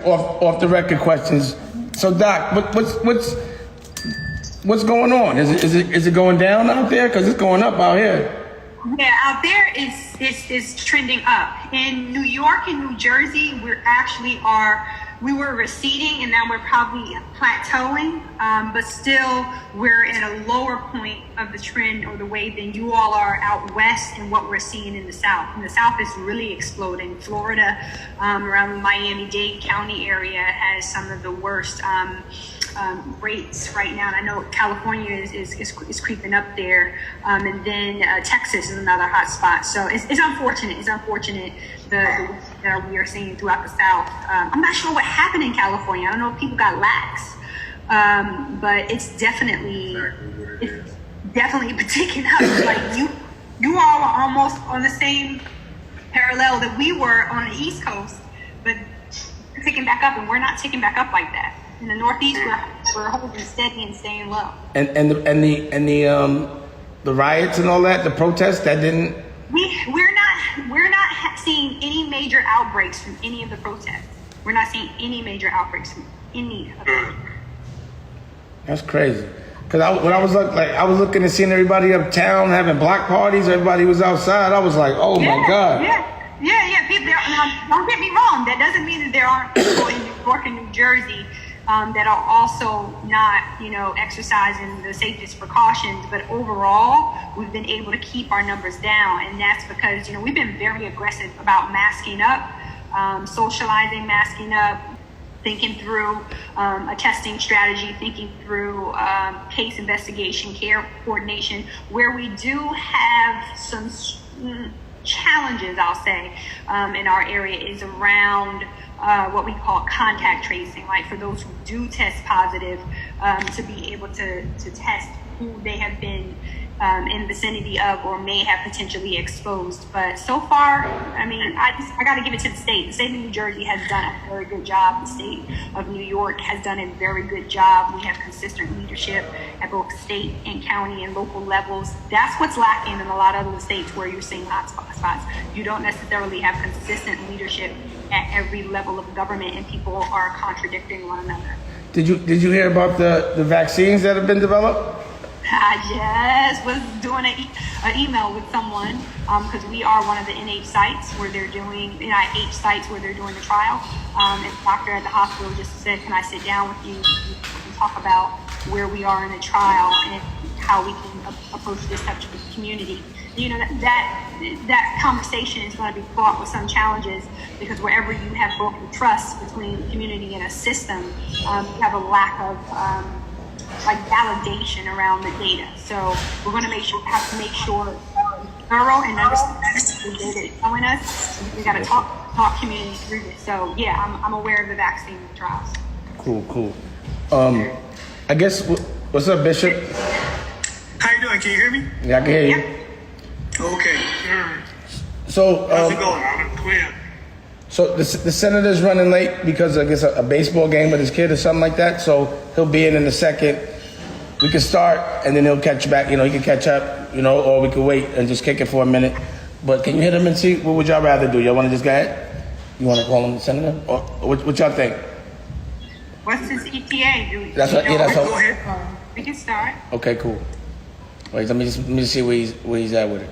off the record questions. So Doc, what's going on? Is it going down out there? Because it's going up out here. Yeah, out there is trending up. In New York and New Jersey, we were receding, and now we're probably plateauing, but still we're at a lower point of the trend or the wave than you all are out west and what we're seeing in the South. And the South is really exploding. Florida, around the Miami-Dade County area, has some of the worst rates right now. And I know California is creeping up there, and then Texas is another hot spot. So it's unfortunate. It's unfortunate that we are seeing throughout the South. I'm not sure what happened in California. I don't know if people got lax, but it's definitely ticking up. Like you all are almost on the same parallel that we were on the East Coast, but we're ticking back up, and we're not ticking back up like that. In the Northeast, we're holding steady and staying low. And the riots and all that, the protests that didn't. We're not seeing any major outbreaks from any of the protests. We're not seeing any major outbreaks from any of them. That's crazy. Because I was looking and seeing everybody uptown having block parties. Everybody was outside. I was like, oh my God. Yeah. People, don't get me wrong. That doesn't mean that there aren't people in New York and New Jersey that are also not, exercising the safest precautions. But overall, we've been able to keep our numbers down. And that's because, we've been very aggressive about masking up, socializing, masking up, thinking through a testing strategy, thinking through case investigation, care coordination. Where we do have some challenges, I'll say, in our area is around what we call contact tracing, like for those who do test positive, to be able to test who they have been in the vicinity of or may have potentially exposed. But so far, I got to give it to the state. The state of New Jersey has done a very good job. The state of New York has done a very good job. We have consistent leadership at both state and county and local levels. That's what's lacking in a lot of other states where you're seeing hot spots. You don't necessarily have consistent leadership at every level of government, and people are contradicting one another. Did you hear about the vaccines that have been developed? I just was doing an email with someone because we are one of the NIH sites where they're doing the trial. And the doctor at the hospital just said, "Can I sit down with you and talk about where we are in the trial and how we can approach this type of community?" That conversation is going to be fraught with some challenges because wherever you have broken trust between the community and a system, you have a lack of validation around the data. So we're going to have to make sure thorough and understand the data is telling us. We got to talk community through this. So yeah, I'm aware of the vaccine trials. Cool. I guess what's up, Bishop? How you doing? Can you hear me? Yeah, I can hear you. Yeah. Okay. So how's it going? I'm clear. So the senator's running late because I guess a baseball game with his kid or something like that. So he'll be in a second. We can start and then he'll catch back. He can catch up. Or we can wait and just kick it for a minute. But can you hit him and see what would y'all rather do? Y'all want to just go ahead? You want to call him the senator, or what y'all think? What's his ETA? That's what. Yeah, that's Go all. ahead. We can start. Okay, cool. Wait, let me just see where he's at with it.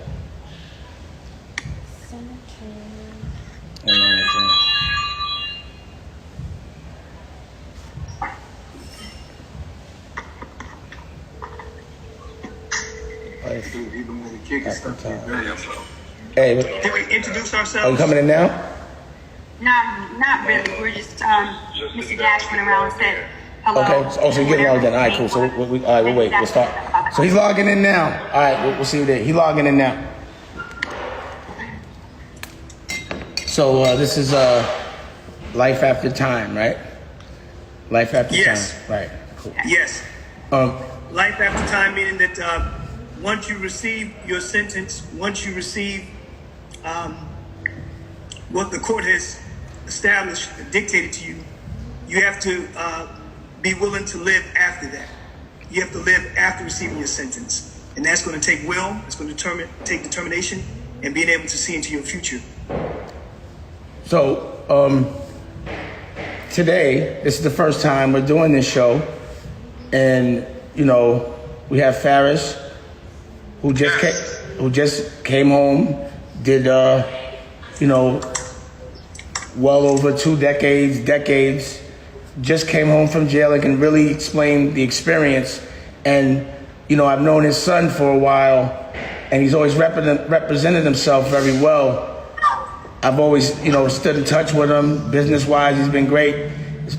Hey, Can we introduce ourselves? are you coming in now? Not really. We're just Mr. Dash went around and said hello. Okay. So you're getting logged in. All right, cool. So all right, we'll wait. We'll start. So he's logging in now. All right, we'll see you there. He's logging in now. So this is Life After Time, right? Life After Yes. Time. Right. Cool. Yes. Life after time, meaning that once you receive your sentence, once you receive what the court has established, dictated to you, you have to be willing to live after that. You have to live after receiving your sentence. And that's going to take will, it's going to take determination, and being able to see into your future. So today, this is the first time we're doing this show, and you know, we have Faris, who just came home, did you know, well over 2 decades, just came home from jail and can really explain the experience. And you know, I've known his son for a while, and he's always represented himself very well. I've always, you know, stood in touch with him business-wise. He's been great.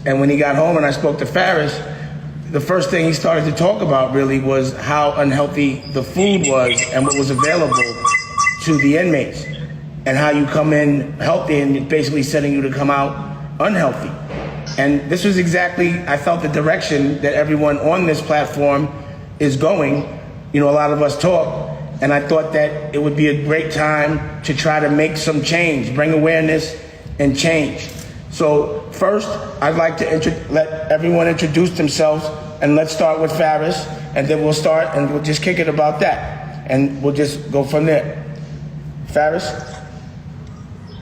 And when he got home and I spoke to Faris, the first thing he started to talk about really was how unhealthy the food was and what was available to the inmates, and how you come in healthy and it's basically setting you to come out unhealthy. And this was exactly, I felt, the direction that everyone on this platform is going. You know, a lot of us talk, and I thought that it would be a great time to try to make some change, bring awareness and change. So first, I'd like to let everyone introduce themselves, and let's start with Faris, and then we'll start and we'll just kick it about that, and we'll just go from there. Faris?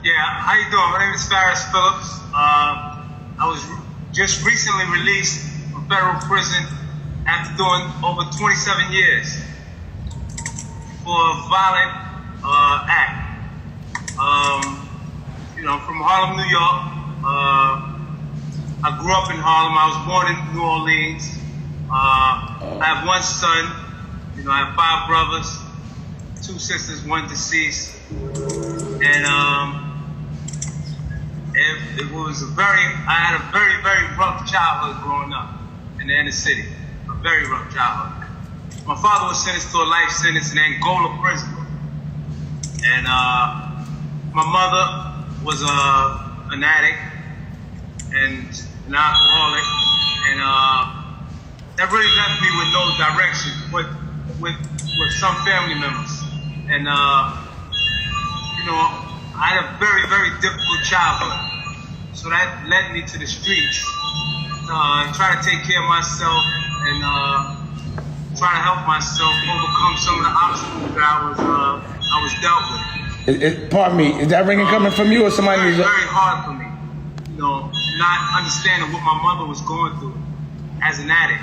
Yeah, how you doing? My name is Faris Phillips. I was just recently released from federal prison after doing over 27 years for a violent act. You know, from Harlem, New York. I grew up in Harlem. I was born in New Orleans. I have one son. You know, I have 5 brothers, 2 sisters, 1 deceased. And it was I had a very, very rough childhood growing up in the inner city. A very rough childhood. My father was sentenced to a life sentence in Angola prison. And my mother was an addict and an alcoholic. And that really left me with no direction with some family members. And, you know, I had a very, very difficult childhood. So that led me to the streets, try to take care of myself and try to help myself overcome some of the obstacles that I was dealt with. Pardon me, is that ringing coming from you or somebody? Very, very hard for me, you know, not understanding what my mother was going through as an addict.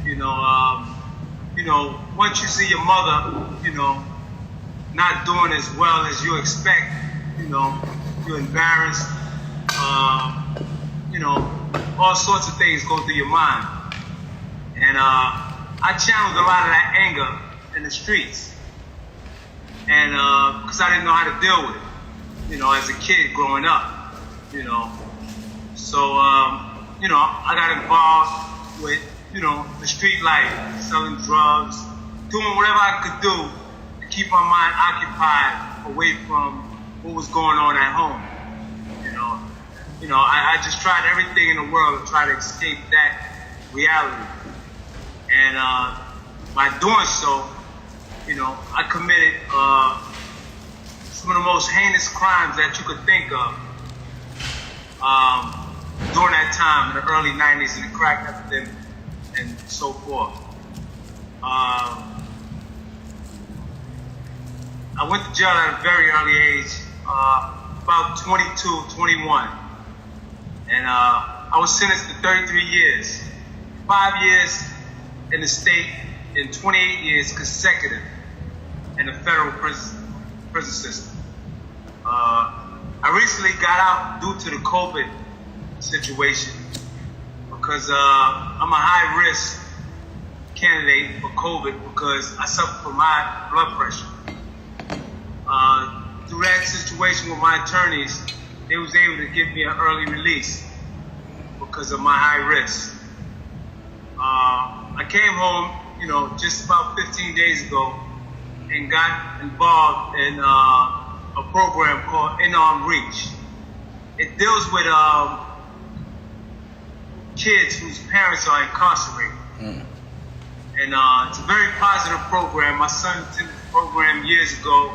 You know, once you see your mother, you know, not doing as well as you expect, you know, you're embarrassed. You know, all sorts of things go through your mind. And I channeled a lot of that anger in the streets. And because I didn't know how to deal with it, you know, as a kid growing up, you know. So, you know, I got involved with, you know, the street life, selling drugs, doing whatever I could do to keep my mind occupied away from what was going on at home. You know, I just tried everything in the world to try to escape that reality. And by doing so, you know, I committed some of the most heinous crimes that you could think of during that time in the early 90s in the crack epidemic and so forth. I went to jail at a very early age, about 22, 21. And I was sentenced to 33 years, 5 years in the state and 28 years consecutive in the federal prison system. I recently got out due to the COVID situation because I'm a high-risk candidate for COVID because I suffer from high blood pressure. Through that situation with my attorneys, they was able to give me an early release because of my high risk. I came home, you know, just about 15 days ago and got involved in a program called In Arm Reach. It deals with kids whose parents are incarcerated. And it's a very positive program. My son attended the program years ago,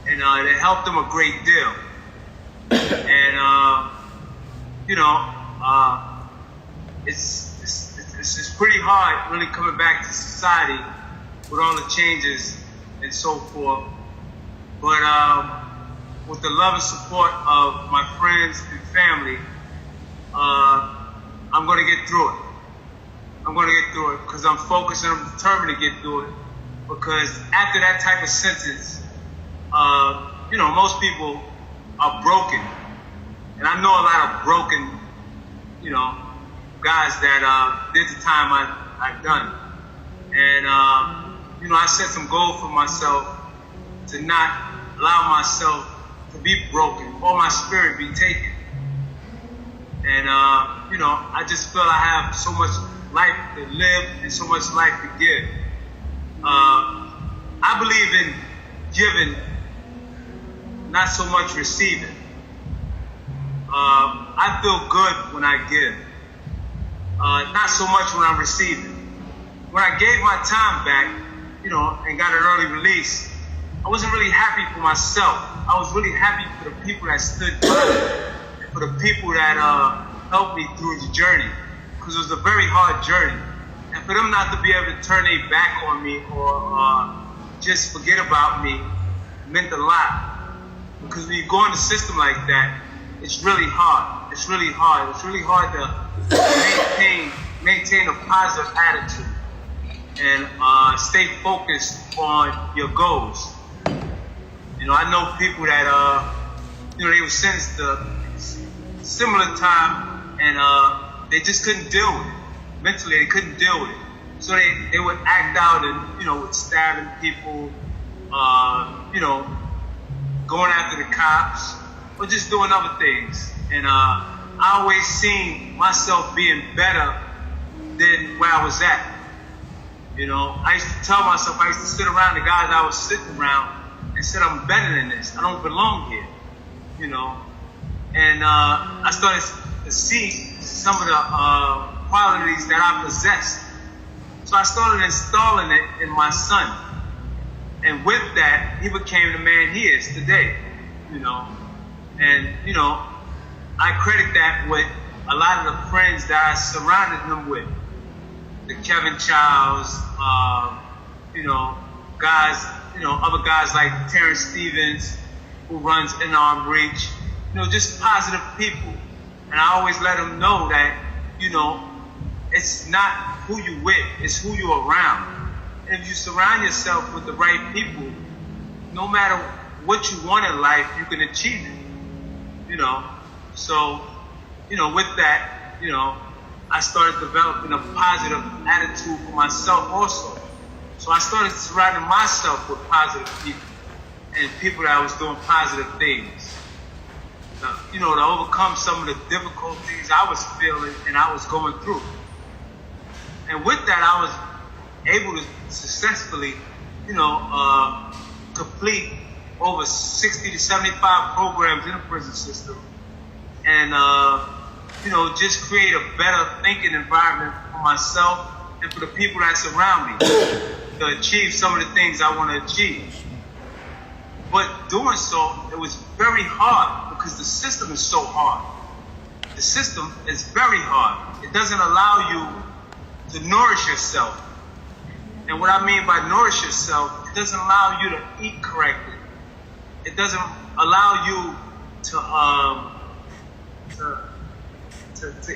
and it helped him a great deal. And you know, it's pretty hard really coming back to society with all the changes and so forth. But with the love and support of my friends and family, I'm going to get through it. I'm going to get through it because I'm focused and I'm determined to get through it. Because after that type of sentence, most people are broken. And I know a lot of broken, guys that did the time I've done. And, I set some goals for myself to not allow myself to be broken or my spirit be taken. And, I just feel I have so much life to live and so much life to give. I believe in giving, not so much receiving. I feel good when I give, not so much when I'm receiving. When I gave my time back, and got an early release, I wasn't really happy for myself. I was really happy for the people that stood by me, and for the people that helped me through the journey, because it was a very hard journey. And for them not to be able to turn their back on me or just forget about me meant a lot. Because when you go in the system like that, it's really hard. It's really hard. It's really hard to maintain a positive attitude and stay focused on your goals. I know people that they were sentenced to similar time and they just couldn't deal with it. Mentally, they couldn't deal with it. So they would act out and, with stabbing people, going after the cops, or just doing other things. And I always seen myself being better than where I was at. I used to tell myself, I used to sit around the guys I was sitting around and said, I'm better than this. I don't belong here, And I started to see some of the qualities that I possessed. So I started installing it in my son. And with that, he became the man he is today, And, I credit that with a lot of the friends that I surrounded him with. The Kevin Childs, guys, other guys like Terrence Stevens, who runs In Arm Reach, just positive people. And I always let them know that, it's not who you with, it's who you're around. And if you surround yourself with the right people, no matter what you want in life, you can achieve it. So, with that, I started developing a positive attitude for myself also. So I started surrounding myself with positive people and people that was doing positive things. To overcome some of the difficulties I was feeling and I was going through. And with that, I was able to successfully, complete over 60 to 75 programs in the prison system. And, just create a better thinking environment for myself and for the people that surround me to achieve some of the things I want to achieve. But doing so, it was very hard because the system is so hard. The system is very hard. It doesn't allow you to nourish yourself. And what I mean by nourish yourself, it doesn't allow you to eat correctly. It doesn't allow you to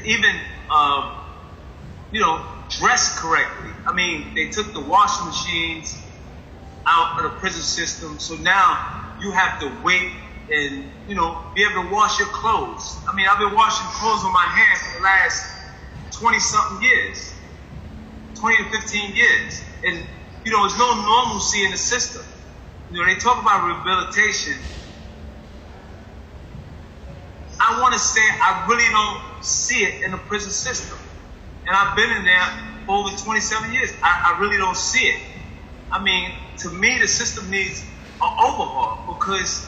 even, dress correctly. I mean, they took the washing machines out of the prison system, so now you have to wait and, be able to wash your clothes. I mean, I've been washing clothes with my hands for the last 20-something years, 20 to 15 years. And, there's no normalcy in the system. They talk about rehabilitation. I want to say I really don't see it in the prison system. And I've been in there for over 27 years. I really don't see it. I mean, to me, the system needs an overhaul because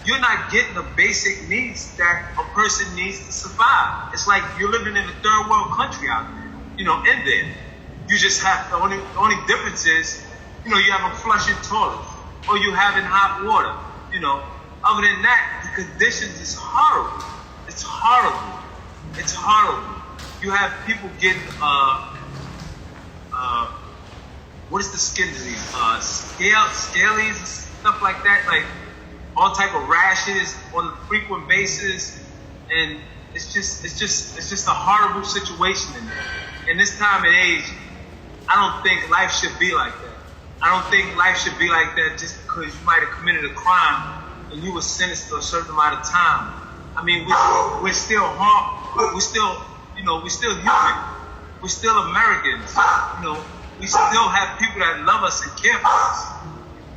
you're not getting the basic needs that a person needs to survive. It's like you're living in a third world country out there, in there. You just have, the only difference is, you have a flushing toilet or you having hot water, Other than that, the conditions is horrible. It's horrible. It's horrible. You have people getting, what is the skin disease? Scalies and stuff like that, like all type of rashes on a frequent basis. And, it's just a horrible situation in there. In this time and age, I don't think life should be like that. I don't think life should be like that just because you might have committed a crime and you were sentenced to a certain amount of time. I mean, we're still we're still human. We're still Americans. You know, we still have people that love us and care for us.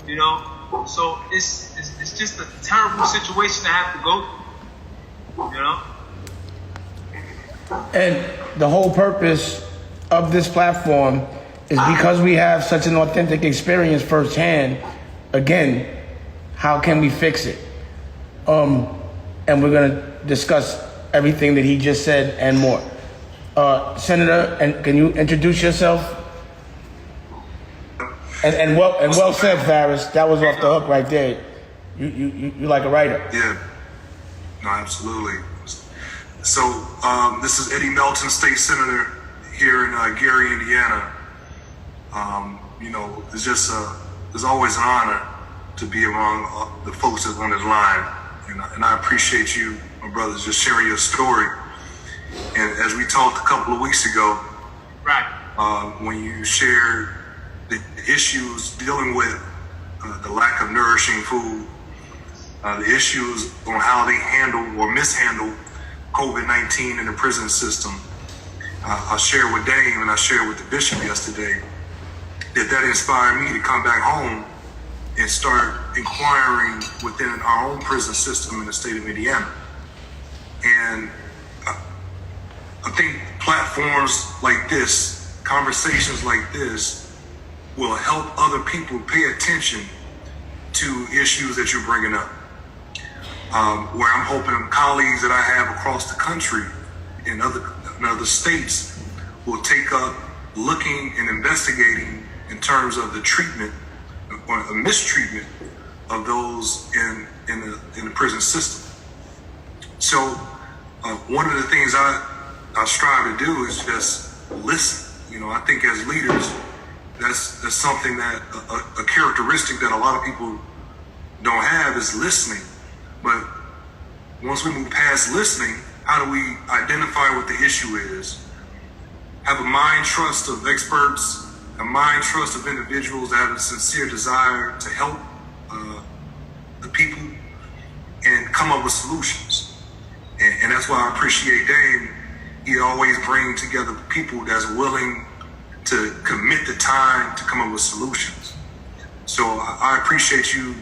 You know, so it's just a terrible situation to have to go through. You know. And the whole purpose of this platform is because we have such an authentic experience firsthand. Again, how can we fix it? And we're going to discuss everything that he just said and more. Senator, and can you introduce yourself? And well said, Farris. That was off the hook right there. You like a writer. Yeah. No, absolutely. So this is Eddie Melton, State Senator here in Gary, Indiana. You know, it's always an honor to be among the folks that's on this line. And I appreciate you, my brothers, just sharing your story. And as we talked a couple of weeks ago, right, when you shared the issues dealing with the lack of nourishing food, the issues on how they handle or mishandle COVID-19 in the prison system, I shared with Dame and I shared with the bishop yesterday that inspired me to come back home and start inquiring within our own prison system in the state of Indiana. And I think platforms like this, conversations like this, will help other people pay attention to issues that you're bringing up. Where I'm hoping colleagues that I have across the country in other states will take up looking and investigating in terms of the treatment or the mistreatment of those in the prison system. So one of the things I strive to do is just listen. You know, I think as leaders, that's something that a characteristic that a lot of people don't have is listening. But once we move past listening, how do we identify what the issue is? Have a mind trust of experts, a mind trust of individuals that have a sincere desire to help the people and come up with solutions. And that's why I appreciate Dame. He always brings together people that's willing to commit the time to come up with solutions. So I appreciate you.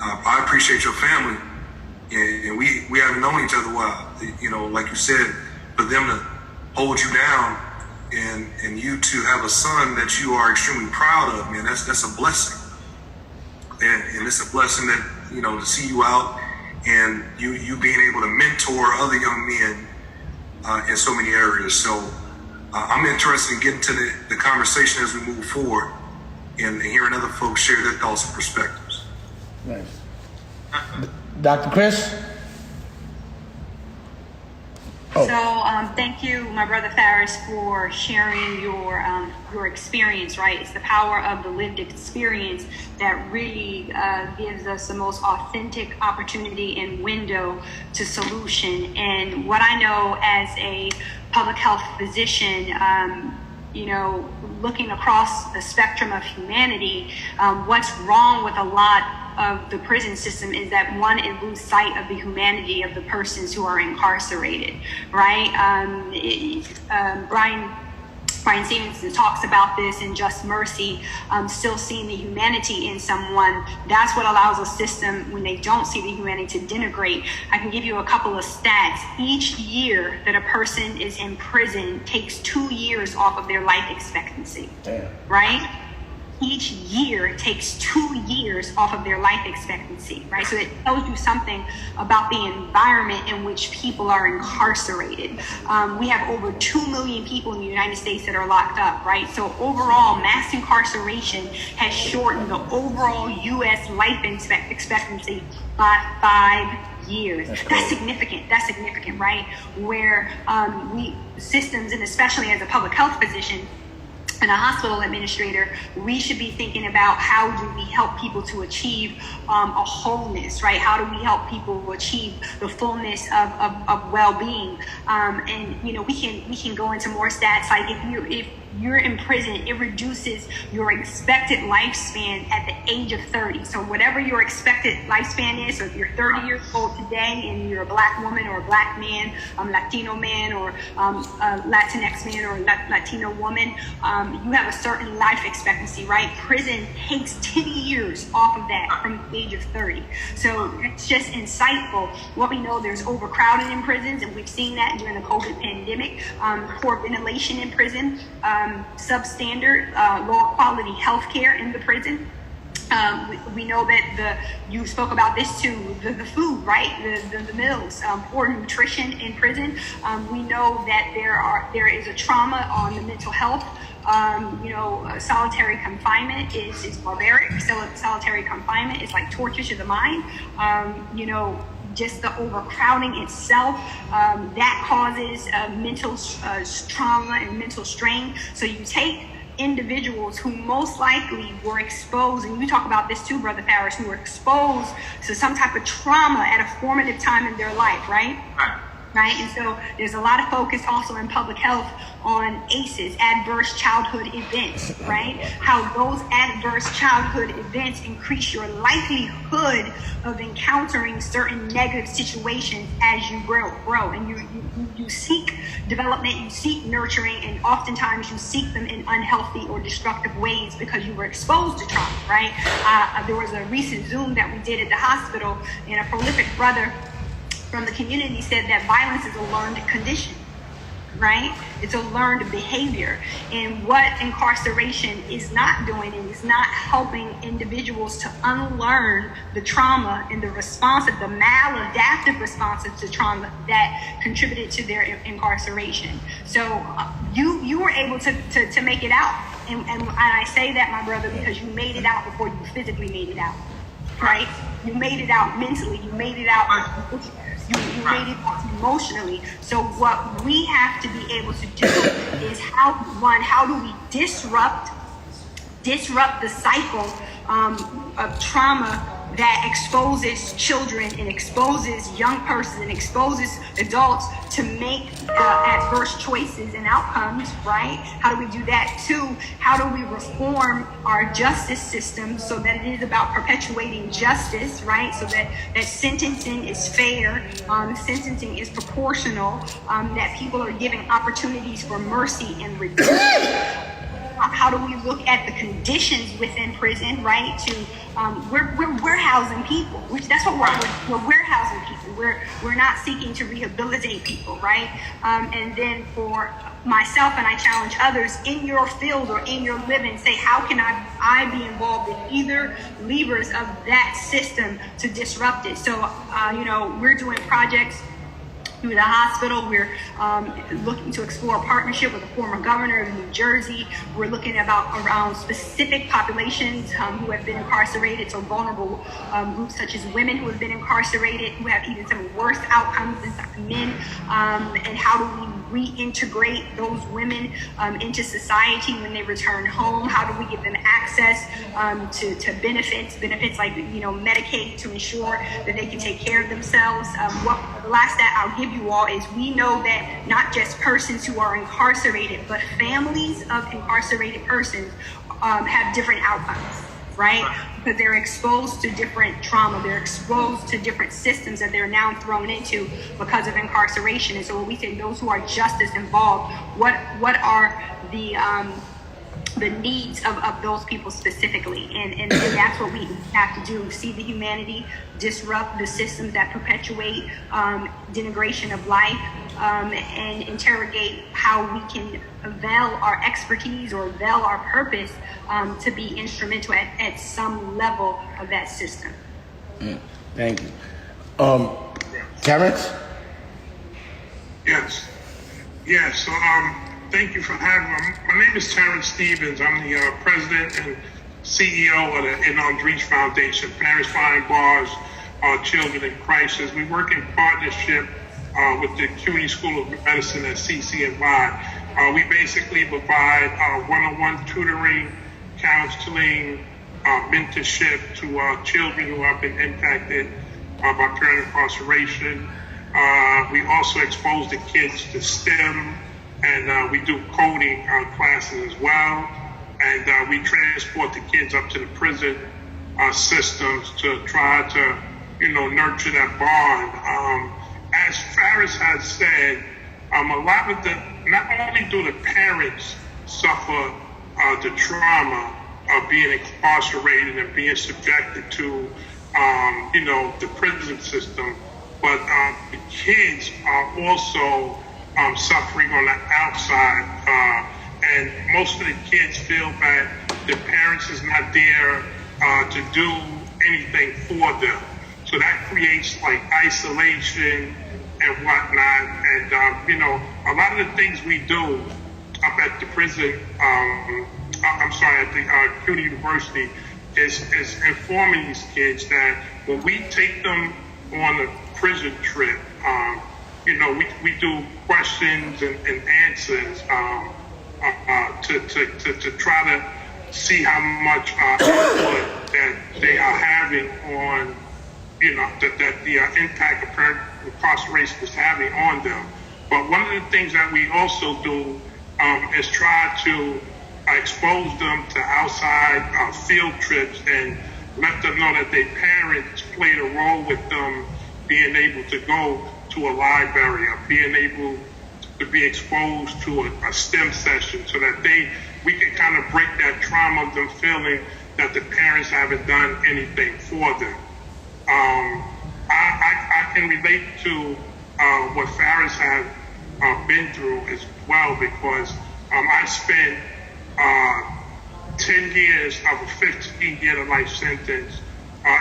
I appreciate your family, and we haven't known each other a while. You know, like you said, for them to hold you down and you to have a son that you are extremely proud of, man, that's a blessing. And it's a blessing that, you know, to see you out and you being able to mentor other young men in so many areas. So I'm interested in getting to the conversation as we move forward and hearing other folks share their thoughts and perspectives. Nice. Dr. Chris? Oh. So thank you, my brother Farris, for sharing your experience, right? It's the power of the lived experience that really gives us the most authentic opportunity and window to solution. And what I know as a public health physician, you know, looking across the spectrum of humanity, what's wrong with a lot of the prison system is that one, it loses sight of the humanity of the persons who are incarcerated, right? Brian Stevenson talks about this in Just Mercy, still seeing the humanity in someone. That's what allows a system, when they don't see the humanity, to denigrate. I can give you a couple of stats. Each year that a person is in prison takes 2 years off of their life expectancy. Damn. Right? Each year takes 2 years off of their life expectancy, right? So it tells you something about the environment in which people are incarcerated. We have over 2 million people in the United States that are locked up, right? So overall, mass incarceration has shortened the overall U.S. life expectancy by 5 years. That's significant. That's significant, right? Where we systems, and especially as a public health physician, and a hospital administrator, we should be thinking about how do we help people to achieve a wholeness, right? How do we help people achieve the fullness of well-being? And you know, we can go into more stats, like if you're in prison, it reduces your expected lifespan at the age of 30. So whatever your expected lifespan is, so if you're 30 years old today and you're a black woman or a black man, Latino man or Latinx man or Latino woman, you have a certain life expectancy, right? Prison takes 10 years off of that from the age of 30. So it's just insightful. What we know, there's overcrowding in prisons, and we've seen that during the COVID pandemic. Poor ventilation in prison, substandard, low quality healthcare in the prison. We know that you spoke about this too, the food, right? The meals, poor nutrition in prison. We know that there is a trauma on the mental health. Solitary confinement is barbaric. Solitary confinement is like torture to the mind. Just the overcrowding itself, that causes mental trauma and mental strain. So you take individuals who most likely were exposed, and you talk about this too, Brother Farris, who were exposed to some type of trauma at a formative time in their life, right? Right? And so there's a lot of focus also in public health on ACEs, adverse childhood events, right? How those adverse childhood events increase your likelihood of encountering certain negative situations as you grow. And you seek development, you seek nurturing, and oftentimes you seek them in unhealthy or destructive ways because you were exposed to trauma, right? There was a recent Zoom that we did at the hospital, and a prolific brother from the community said that violence is a learned condition, right? It's a learned behavior. And what incarceration is not doing is not helping individuals to unlearn the trauma and the maladaptive responses to trauma that contributed to their incarceration. So you were able to make it out. And I say that, my brother, because you made it out before you physically made it out, right? You made it out mentally. You made it out. You made it out emotionally. So what we have to be able to do is how do we disrupt the cycle of trauma that exposes children and exposes young persons and exposes adults to make adverse choices and outcomes, right? How do we do that? Two, how do we reform our justice system so that it is about perpetuating justice, right? So that sentencing is fair, sentencing is proportional, that people are given opportunities for mercy and redemption. How do we look at the conditions within prison, right? We're warehousing people. That's what we're warehousing people. We're not seeking to rehabilitate people, right? And then for myself, and I challenge others in your field or in your living, say, how can I be involved in either levers of that system to disrupt it? So, we're doing projects through the hospital. We're looking to explore a partnership with the former governor of New Jersey. We're looking around specific populations who have been incarcerated, so vulnerable groups such as women who have been incarcerated, who have even some worse outcomes than men, and how do we reintegrate those women into society when they return home? How do we give them access to benefits like Medicaid, to ensure that they can take care of themselves? The last stat I'll give you all is we know that not just persons who are incarcerated, but families of incarcerated persons have different outcomes, right? Because they're exposed to different trauma, they're exposed to different systems that they're now thrown into because of incarceration. And so when we say those who are justice involved, what are the needs of those people specifically? And that's what we have to do: see the humanity, disrupt the systems that perpetuate denigration of life, and interrogate how we can avail our expertise or avail our purpose to be instrumental at some level of that system. Thank you. Terrence? Yes. So thank you for having me. My name is Terrence Stevens. I'm the president and CEO of the Edna Reach Foundation, Parents Behind Bars, Children in Crisis. We work in partnership with the CUNY School of Medicine at CCNY. We basically provide one-on-one tutoring, counseling, mentorship to children who have been impacted by parent incarceration. We also expose the kids to STEM, and we do coding classes as well. And we transport the kids up to the prison systems to try to, nurture that bond. As Farris has said, a lot of not only do the parents suffer the trauma of being incarcerated and being subjected to, the prison system, but the kids are also suffering on the outside. And most of the kids feel that the parents is not there to do anything for them. So that creates like isolation and whatnot. And, a lot of the things we do up at the prison, at the CUNY University is informing these kids that when we take them on a prison trip, we do questions and answers to try to see how much input that they are having on, that the impact of parent incarceration is having on them. But one of the things that we also do is try to expose them to outside field trips and let them know that their parents played a role with them being able to go to a library or being able to be exposed to a STEM session so that we can kind of break that trauma of them feeling that the parents haven't done anything for them. I can relate to what Farris has been through as well, because I spent 10 years of a 15-year life sentence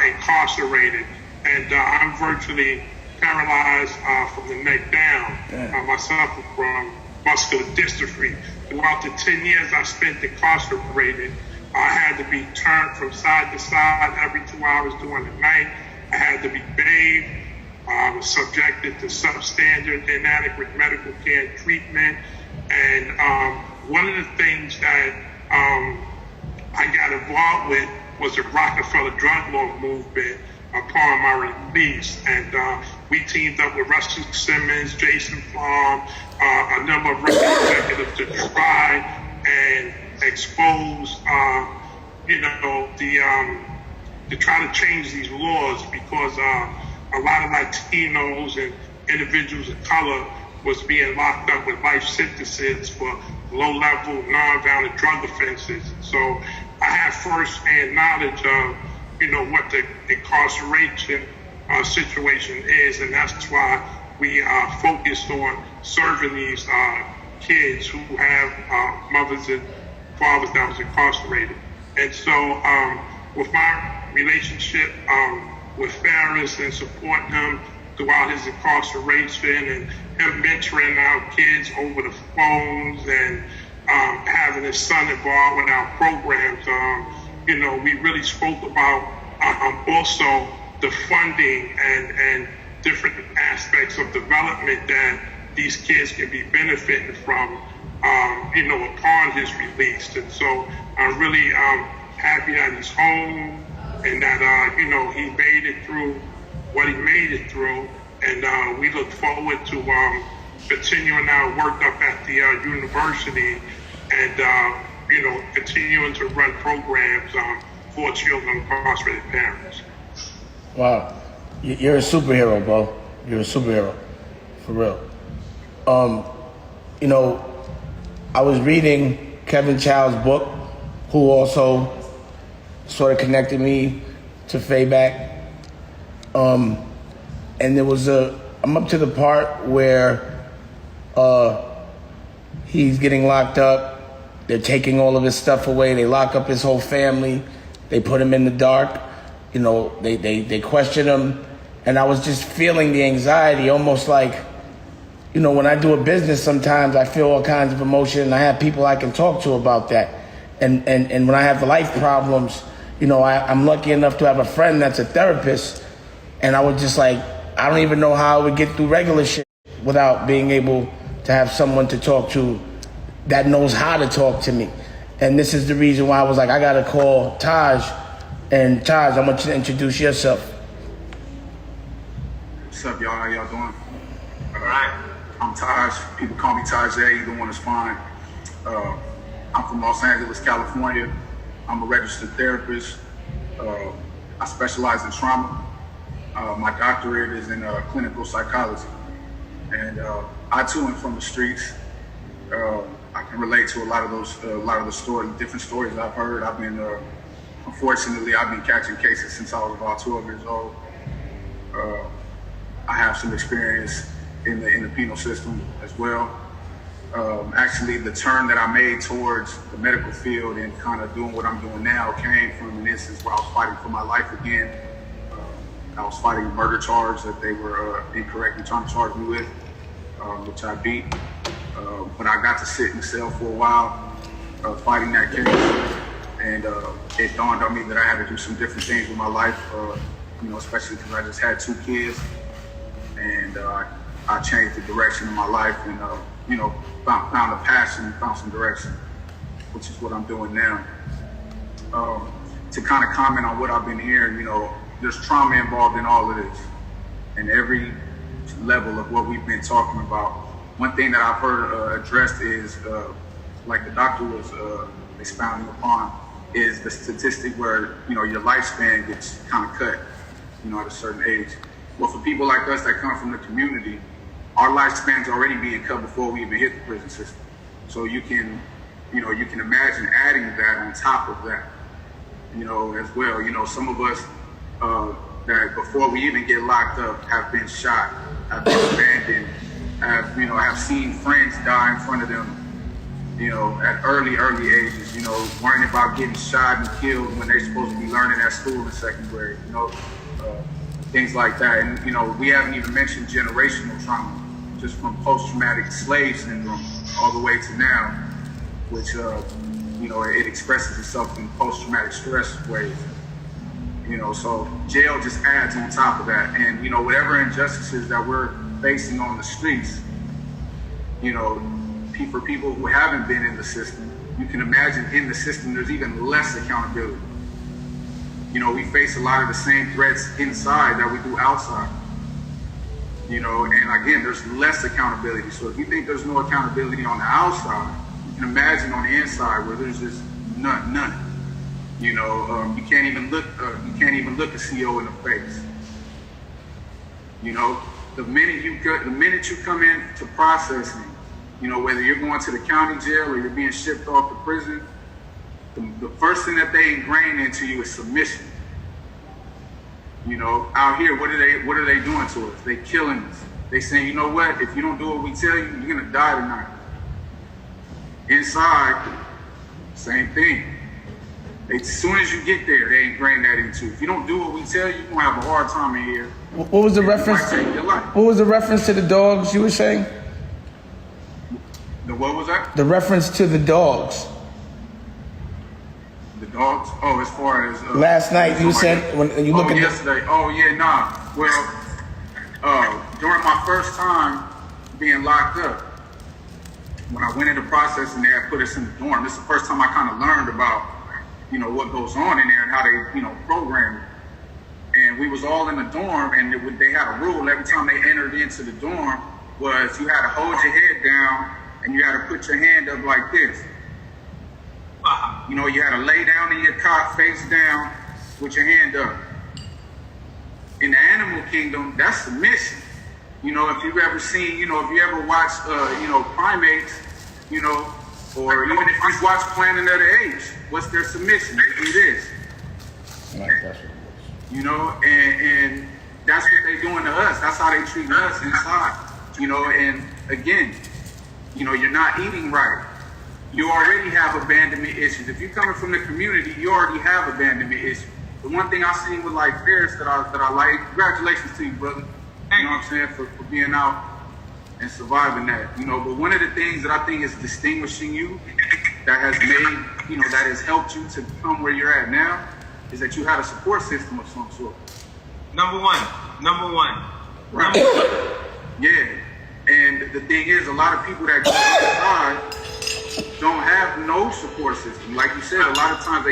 incarcerated, and I'm virtually paralyzed from the neck down. I suffer from muscular dystrophy. Throughout the 10 years I spent incarcerated, I had to be turned from side to side every 2 hours during the night. I had to be bathed. I was subjected to substandard, inadequate medical care and treatment. And one of the things that I got involved with was the Rockefeller drug law movement upon my release. And we teamed up with Russell Simmons, Jason Flom, a number of executives to try and expose, to try to change these laws, because a lot of Latinos and individuals of color was being locked up with life sentences for low-level, non-violent drug offenses. So I have first-hand knowledge of, what the incarceration situation is, and that's why we are focused on serving these kids who have mothers and fathers that was incarcerated. And so with my relationship with Farris and supporting him throughout his incarceration and him mentoring our kids over the phones and having his son involved with our programs, we really spoke about also the funding and different aspects of development that these kids can be benefiting from, upon his release. And so I'm really happy that he's home and that, he made it through what he made it through. And we look forward to continuing our work up at the university and, continuing to run programs for children of incarcerated parents. Wow. You're a superhero, bro. You're a superhero. For real. I was reading Kevin Chow's book, who also sort of connected me to Fayback. And there was I'm up to the part where he's getting locked up. They're taking all of his stuff away. They lock up his whole family. They put him in the dark. They question him. And I was just feeling the anxiety, almost like, when I do a business, sometimes I feel all kinds of emotion, and I have people I can talk to about that. And when I have life problems, I'm lucky enough to have a friend that's a therapist, and I was just like, I don't even know how I would get through regular shit without being able to have someone to talk to that knows how to talk to me. And this is the reason why I was like, I gotta call Taj. And Taj, I want you to introduce yourself. What's up, y'all? How y'all doing? All right. I'm Taj. People call me Tajay. Either one is fine. I'm from Los Angeles, California. I'm a registered therapist. I specialize in trauma. My doctorate is in clinical psychology. And I too am from the streets. I can relate to a lot of the stories, different stories I've heard. Unfortunately, I've been catching cases since I was about 12 years old. I have some experience in the penal system as well. Actually, the turn that I made towards the medical field and kind of doing what I'm doing now came from an instance where I was fighting for my life again. I was fighting a murder charge that they were incorrectly trying to charge me with, which I beat. But I got to sit in the cell for a while fighting that case. And it dawned on me that I had to do some different things with my life, especially because I just had 2 kids. And I changed the direction of my life and, found a passion, found some direction, which is what I'm doing now. To kind of comment on what I've been hearing, there's trauma involved in all of this. And every level of what we've been talking about. One thing that I've heard addressed is, like the doctor was expounding upon, is the statistic where, your lifespan gets kind of cut, at a certain age. Well, for people like us that come from the community, our lifespan's already being cut before we even hit the prison system. So you can imagine adding that on top of that, as well. Some of us that before we even get locked up have been shot, have been abandoned, have seen friends die in front of them, at early ages, worrying about getting shot and killed when they're supposed to be learning at school in second grade, things like that. And, we haven't even mentioned generational trauma, just from post-traumatic slave syndrome all the way to now, which, it expresses itself in post-traumatic stress waves. So jail just adds on top of that. And, whatever injustices that we're facing on the streets, for people who haven't been in the system, you can imagine in the system there's even less accountability. We face a lot of the same threats inside that we do outside. And again, there's less accountability. So if you think there's no accountability on the outside, you can imagine on the inside where there's just none. You can't even look a CO in the face. The minute you come in to processing, whether you're going to the county jail or you're being shipped off to prison, the first thing that they ingrain into you is submission. Out here, what are they doing to us? They killing us. They saying, you know what? If you don't do what we tell you, you're gonna die tonight. Inside, same thing. As soon as you get there, they ingrain that into you. If you don't do what we tell you, you're gonna have a hard time in here. What was the reference? What was the reference to the dogs you were saying? What was that? The reference to the dogs. The dogs? Oh, as far as last night you said when you look at yesterday. Oh yeah, nah. Well, during my first time being locked up, when I went into processing, they had put us in the dorm. This is the first time I kind of learned about, what goes on in there and how they, program it. And we was all in the dorm, and they had a rule every time they entered into the dorm was you had to hold your head down and you had to put your hand up like this. You had to lay down in your cot, face down, with your hand up. In the animal kingdom, that's submission. If you've ever seen, if you ever watched, primates, or even if you watch Planet of the Apes, what's their submission? They do this. And that's what they're doing to us. That's how they treat us inside. And again, you're not eating right. You already have abandonment issues. If you're coming from the community, you already have abandonment issues. The one thing I seen with like Ferris that I like, congratulations to you, brother. You know what I'm saying, for being out and surviving that. But one of the things that I think is distinguishing you, that has made, that has helped you to come where you're at now, is that you had a support system of some sort. Number one. Right. Yeah. And the thing is, a lot of people that go outside, don't have no support system. Like you said, a lot of times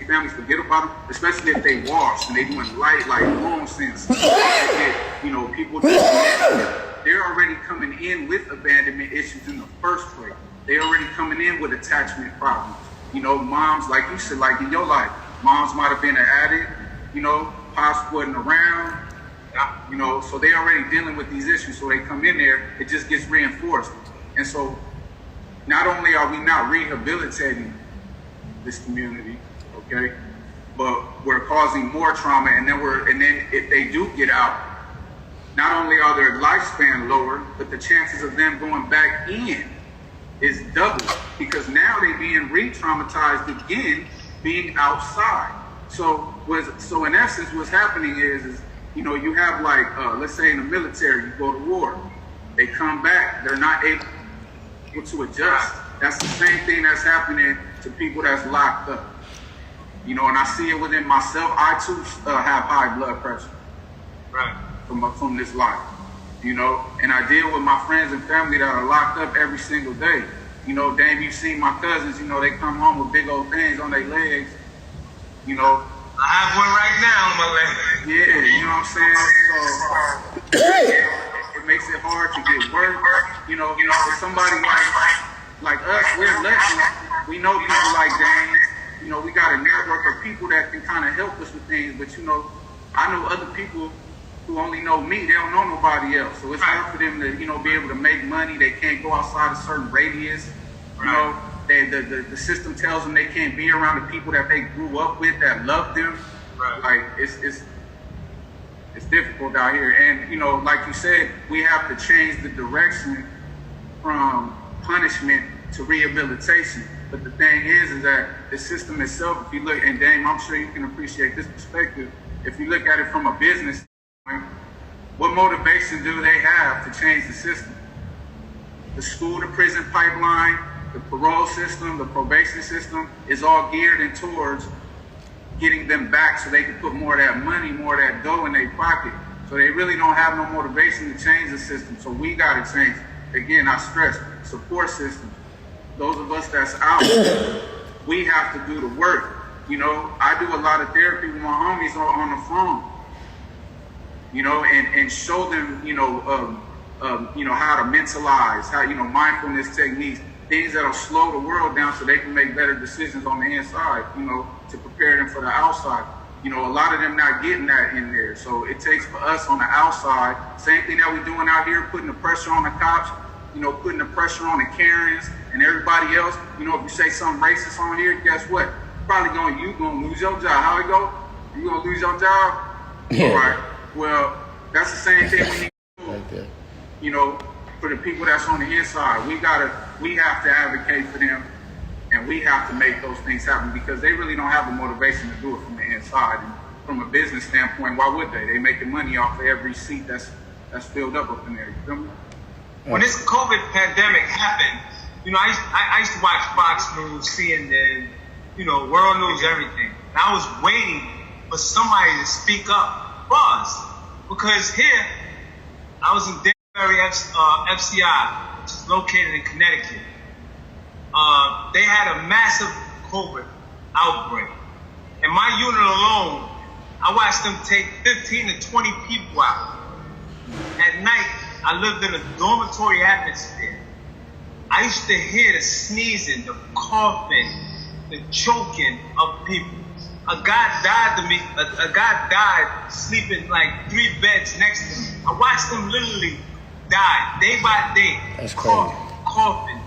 families forget about them, especially if they wash and they doing like long sense. People, they're already coming in with abandonment issues in the first place. They're already coming in with attachment problems. Moms, like you said, like in your life, moms might have been an addict, pops wasn't around, so they already dealing with these issues. So they come in there, it just gets reinforced. And so not only are we not rehabilitating this community, okay, but we're causing more trauma, and then if they do get out, not only are their lifespan lower, but the chances of them going back in is double, because now they're being re-traumatized again, being outside. So in essence, what's happening is you have let's say in the military, you go to war, they come back, they're not able to adjust. That's the same thing that's happening to people that's locked up. And I see it within myself. I too have high blood pressure, right, from this life. And I deal with my friends and family that are locked up every single day. Dame, you've seen my cousins, they come home with big old things on their legs. I have one right now on my leg. Yeah, you know what I'm saying? So it makes it hard to get work. For somebody like us, we're lucky. We know people like Dame. We got a network of people that can kind of help us with things. But I know other people who only know me. They don't know nobody else. So it's hard for them to be able to make money. They can't go outside a certain radius. The system tells them they can't be around the people that they grew up with that love them. Right. Like it's difficult out here. And like you said, we have to change the direction from punishment to rehabilitation. But the thing is that the system itself, if you look, and Dame, I'm sure you can appreciate this perspective, if you look at it from a business standpoint, what motivation do they have to change the system? The school to prison pipeline, the parole system, the probation system is all geared in towards getting them back so they can put more of that money, more of that dough in their pocket. So they really don't have no motivation to change the system. So we got to change. Again, I stress, support system. Those of us that's out, we have to do the work. I do a lot of therapy with my homies on the phone, and show them, how to mentalize, how, mindfulness techniques, things that'll slow the world down so they can make better decisions on the inside, to prepare them for the outside. A lot of them not getting that in there. So it takes for us on the outside, same thing that we're doing out here, putting the pressure on the cops, putting the pressure on the Karens and everybody else. If you say something racist on here, guess what? You gonna lose your job. How it go? You gonna lose your job? Yeah. All right. Well, that's the same thing we need to do. Right there. For the people that's on the inside, we have to advocate for them, and we have to make those things happen, because they really don't have the motivation to do it from the inside. And from a business standpoint, why would they? They making money off of every seat that's filled up in there. You feel me? When this COVID pandemic happened, I used to watch Fox News, CNN, World News, everything. And I was waiting for somebody to speak up for us, because here I was in Danbury FCI, which is located in Connecticut. They had a massive COVID outbreak. In my unit alone, I watched them take 15 to 20 people out. At night, I lived in a dormitory atmosphere. I used to hear the sneezing, the coughing, the choking of people. A guy died sleeping like 3 beds next to me. I watched them literally die day by day. That's crazy. Coughing.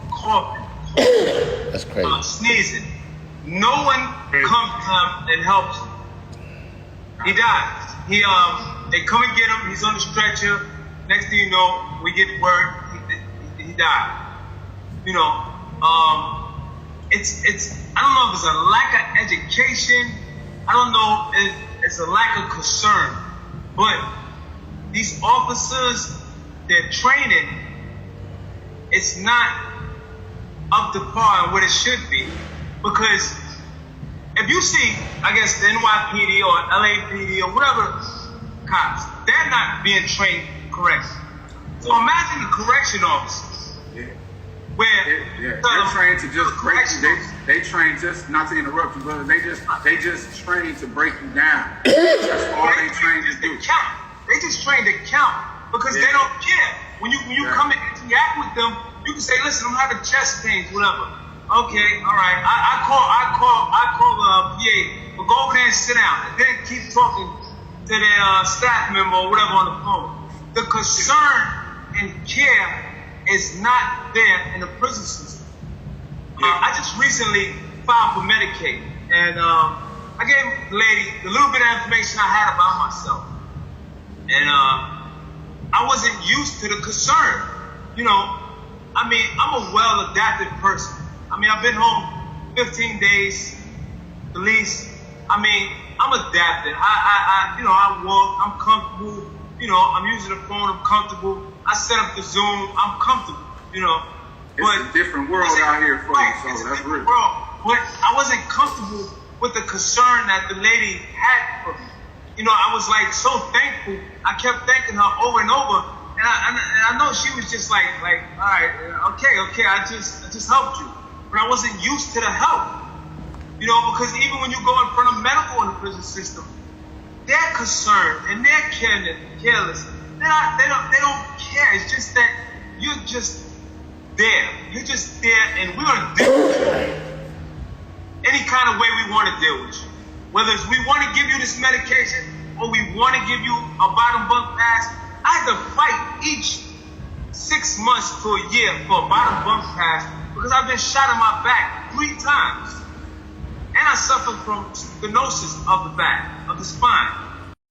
That's crazy. Sneezing. No one comes and helps him. He dies. They come and get him. He's on the stretcher. Next thing you know, we get word he died. It's I don't know if it's a lack of education. I don't know if it's a lack of concern. But these officers, their training, it's not up to par on what it should be. Because if you see, I guess, the NYPD or LAPD or whatever cops, they're not being trained correctly. So imagine the correction officers. where They're trained to just break you. They train just not to interrupt you, brother. They just train to break you down. That's all they train to do. Count. They just train to count because they don't care. When you come and interact with them, you can say, "Listen, I'm having chest pains, whatever." Okay, all right. I call the PA, but go over there and sit down, and then keep talking to their staff member or whatever on the phone. The concern and care is not there in the prison system. I just recently filed for Medicaid, and I gave the lady the little bit of information I had about myself, and I wasn't used to the concern. You know, I mean, I'm a well-adapted person. I mean, I've been home 15 days, at least. I mean, I'm adapted. I walk, I'm comfortable. You know, I'm using the phone, I'm comfortable. I set up the Zoom, I'm comfortable, you know. It's a different world out here for you, so that's real. But I wasn't comfortable with the concern that the lady had for me. You know, I was like so thankful. I kept thanking her over and over. And I know she was just like, all right, okay, I just helped you. But I wasn't used to the help. You know, because even when you go in front of medical in the prison system, they're concerned and they're careless. They don't care. It's just that you're just there. You're just there, and we're gonna deal with you any kind of way we want to deal with you. Whether it's we want to give you this medication or we want to give you a bottom bunk pass. I had to fight each 6 months to a year for a bottom bunk pass because I've been shot in my back 3 times. And I suffer from stenosis of the back, of the spine.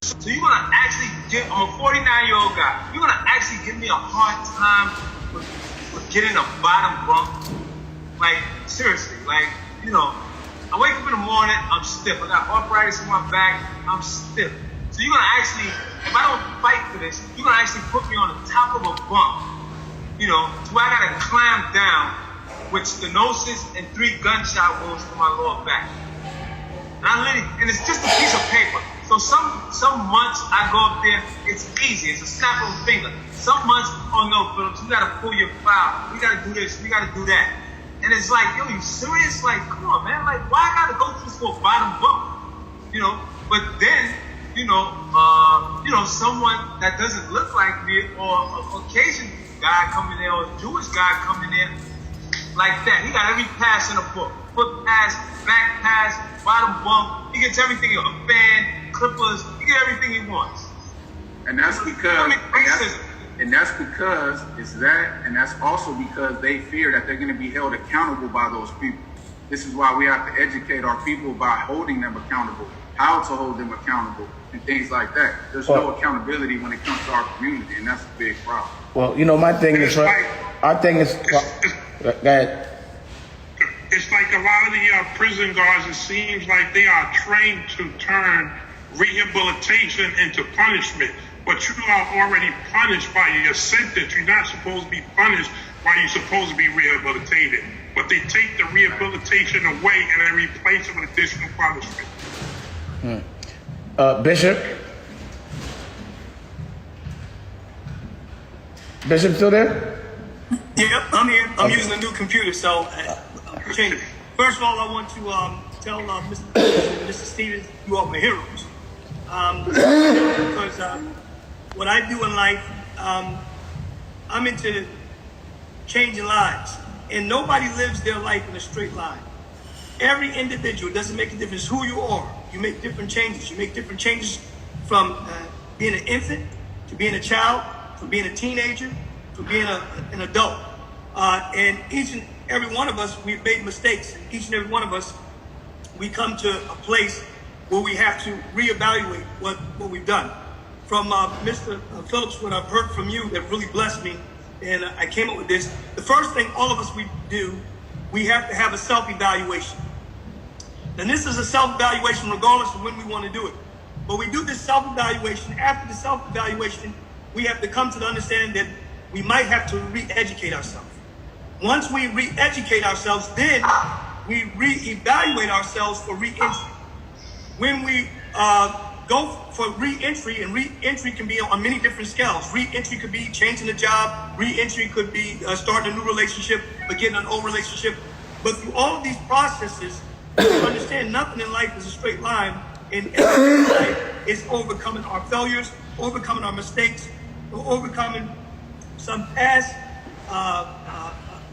So you're gonna actually I'm a 49-year-old guy. You're gonna actually give me a hard time with getting a bottom bunk? Like, seriously, like, you know, I wake up in the morning, I'm stiff. I got arthritis in my back, I'm stiff. So you're gonna actually, if I don't fight for this, you're gonna actually put me on the top of a bunk, you know, where I gotta climb down with stenosis and 3 gunshot wounds to my lower back. And it's just a piece of paper. So some months I go up there, it's easy, it's a snap of a finger. Some months, oh no, Phillips, you gotta pull your file. We gotta do this, we gotta do that. And it's like, yo, you serious? Like, come on, man. Like, why I gotta go through this for a bottom bunk? You know, but then, you know, someone that doesn't look like me, or a Caucasian guy coming there, or a Jewish guy coming there, like that. He got every pass in the book. Foot pass, back pass, bottom bunk. He gets everything, a fan, clippers. He gets everything he wants. And that's because, and that's also because they fear that they're going to be held accountable by those people. This is why we have to educate our people by holding them accountable, how to hold them accountable, and things like that. There's no accountability when it comes to our community, and that's a big problem. Well, you know, my thing is, our thing is, go ahead. It's like a lot of the prison guards, it seems like they are trained to turn rehabilitation into punishment. But you are already punished by your sentence. You're not supposed to be punished while you're supposed to be rehabilitated. But they take the rehabilitation away and they replace it with additional punishment. Bishop? Bishop still there? Yeah, I'm here. I'm using a new computer, so change it. First of all, I want to tell Mr. Stevens, you are my heroes. Because what I do in life, I'm into changing lives. And nobody lives their life in a straight line. Every individual, it doesn't make a difference who you are. You make different changes. You make different changes from being an infant to being a child, from being a teenager, from being an adult. And each and every one of us, we've made mistakes. And each and every one of us, we come to a place where we have to reevaluate what we've done. From Mr. Phillips, what I've heard from you that really blessed me, and I came up with this. The first thing all of us we do, we have to have a self-evaluation. And this is a self-evaluation regardless of when we want to do it. But we do this self-evaluation. After the self-evaluation, we have to come to the understanding that we might have to re-educate ourselves. Once we re-educate ourselves, then we re-evaluate ourselves for re-entry. When we go for re-entry, and re-entry can be on many different scales. Re-entry could be changing the job. Re-entry could be starting a new relationship, but getting an old relationship. But through all of these processes, you understand nothing in life is a straight line. And everything in life is overcoming our failures, overcoming our mistakes, or overcoming some past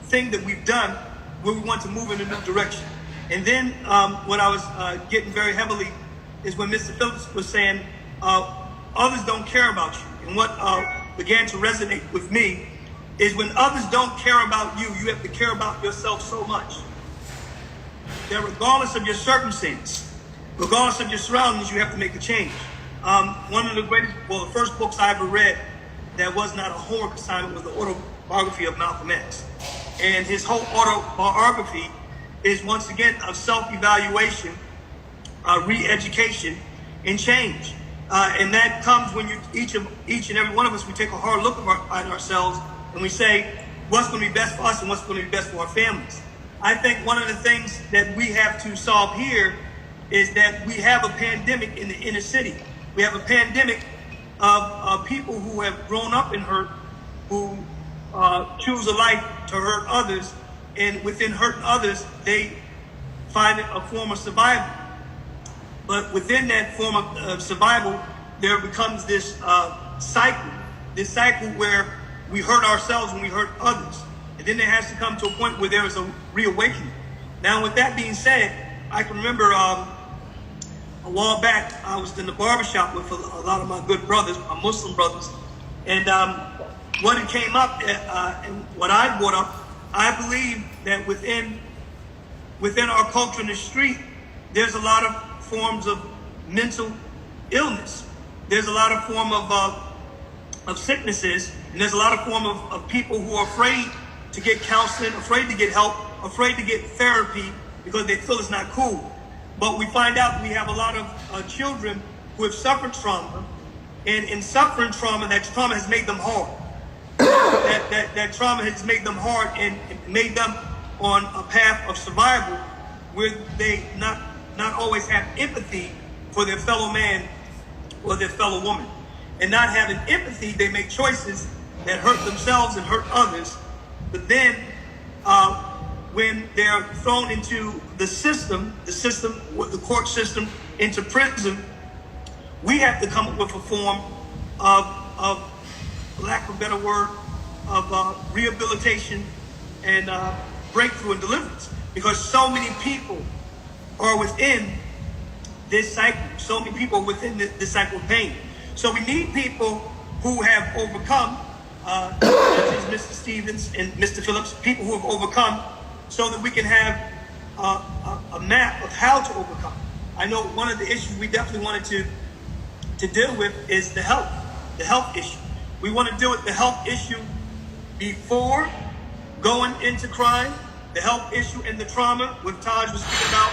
thing that we've done where we want to move in a new direction. And then what I was getting very heavily is when Mr. Phillips was saying, others don't care about you. And what began to resonate with me is when others don't care about you, you have to care about yourself so much that regardless of your circumstance, regardless of your surroundings, you have to make a change. One of the the first books I ever read that was not a homework assignment was the autobiography of Malcolm X. And his whole autobiography is once again of self-evaluation, re-education, and change. And that comes when each and every one of us, we take a hard look at ourselves and we say, what's going to be best for us and what's going to be best for our families. I think one of the things that we have to solve here is that we have a pandemic in the inner city. We have a pandemic of people who have grown up in hurt, who choose a life to hurt others, and within hurting others, they find a form of survival. But within that form of survival, there becomes this cycle where we hurt ourselves and we hurt others. And then there has to come to a point where there is a reawakening. Now, with that being said, I can remember a while back, I was in the barbershop with a lot of my good brothers, my Muslim brothers. And what it came up, and what I brought up, I believe that within our culture in the street, there's a lot of forms of mental illness. There's a lot of form of sicknesses, and there's a lot of form of people who are afraid to get counseling, afraid to get help, afraid to get therapy because they feel it's not cool. But we find out we have a lot of children who have suffered trauma, and in suffering trauma, that trauma has made them hard. that trauma has made them hard and made them on a path of survival where they not always have empathy for their fellow man or their fellow woman. And not having empathy, they make choices that hurt themselves and hurt others. But then when they're thrown into the system, the court system, into prison, we have to come up with a form of for lack of a better word, of rehabilitation and breakthrough and deliverance. Because so many people are within this cycle. So many people are within this cycle of pain. So we need people who have overcome, as Mr. Stevens and Mr. Phillips, people who have overcome, so that we can have a map of how to overcome. I know one of the issues we definitely wanted to deal with is the health issue. We want to deal with the health issue before going into crime, the health issue and the trauma, what Taj was speaking about,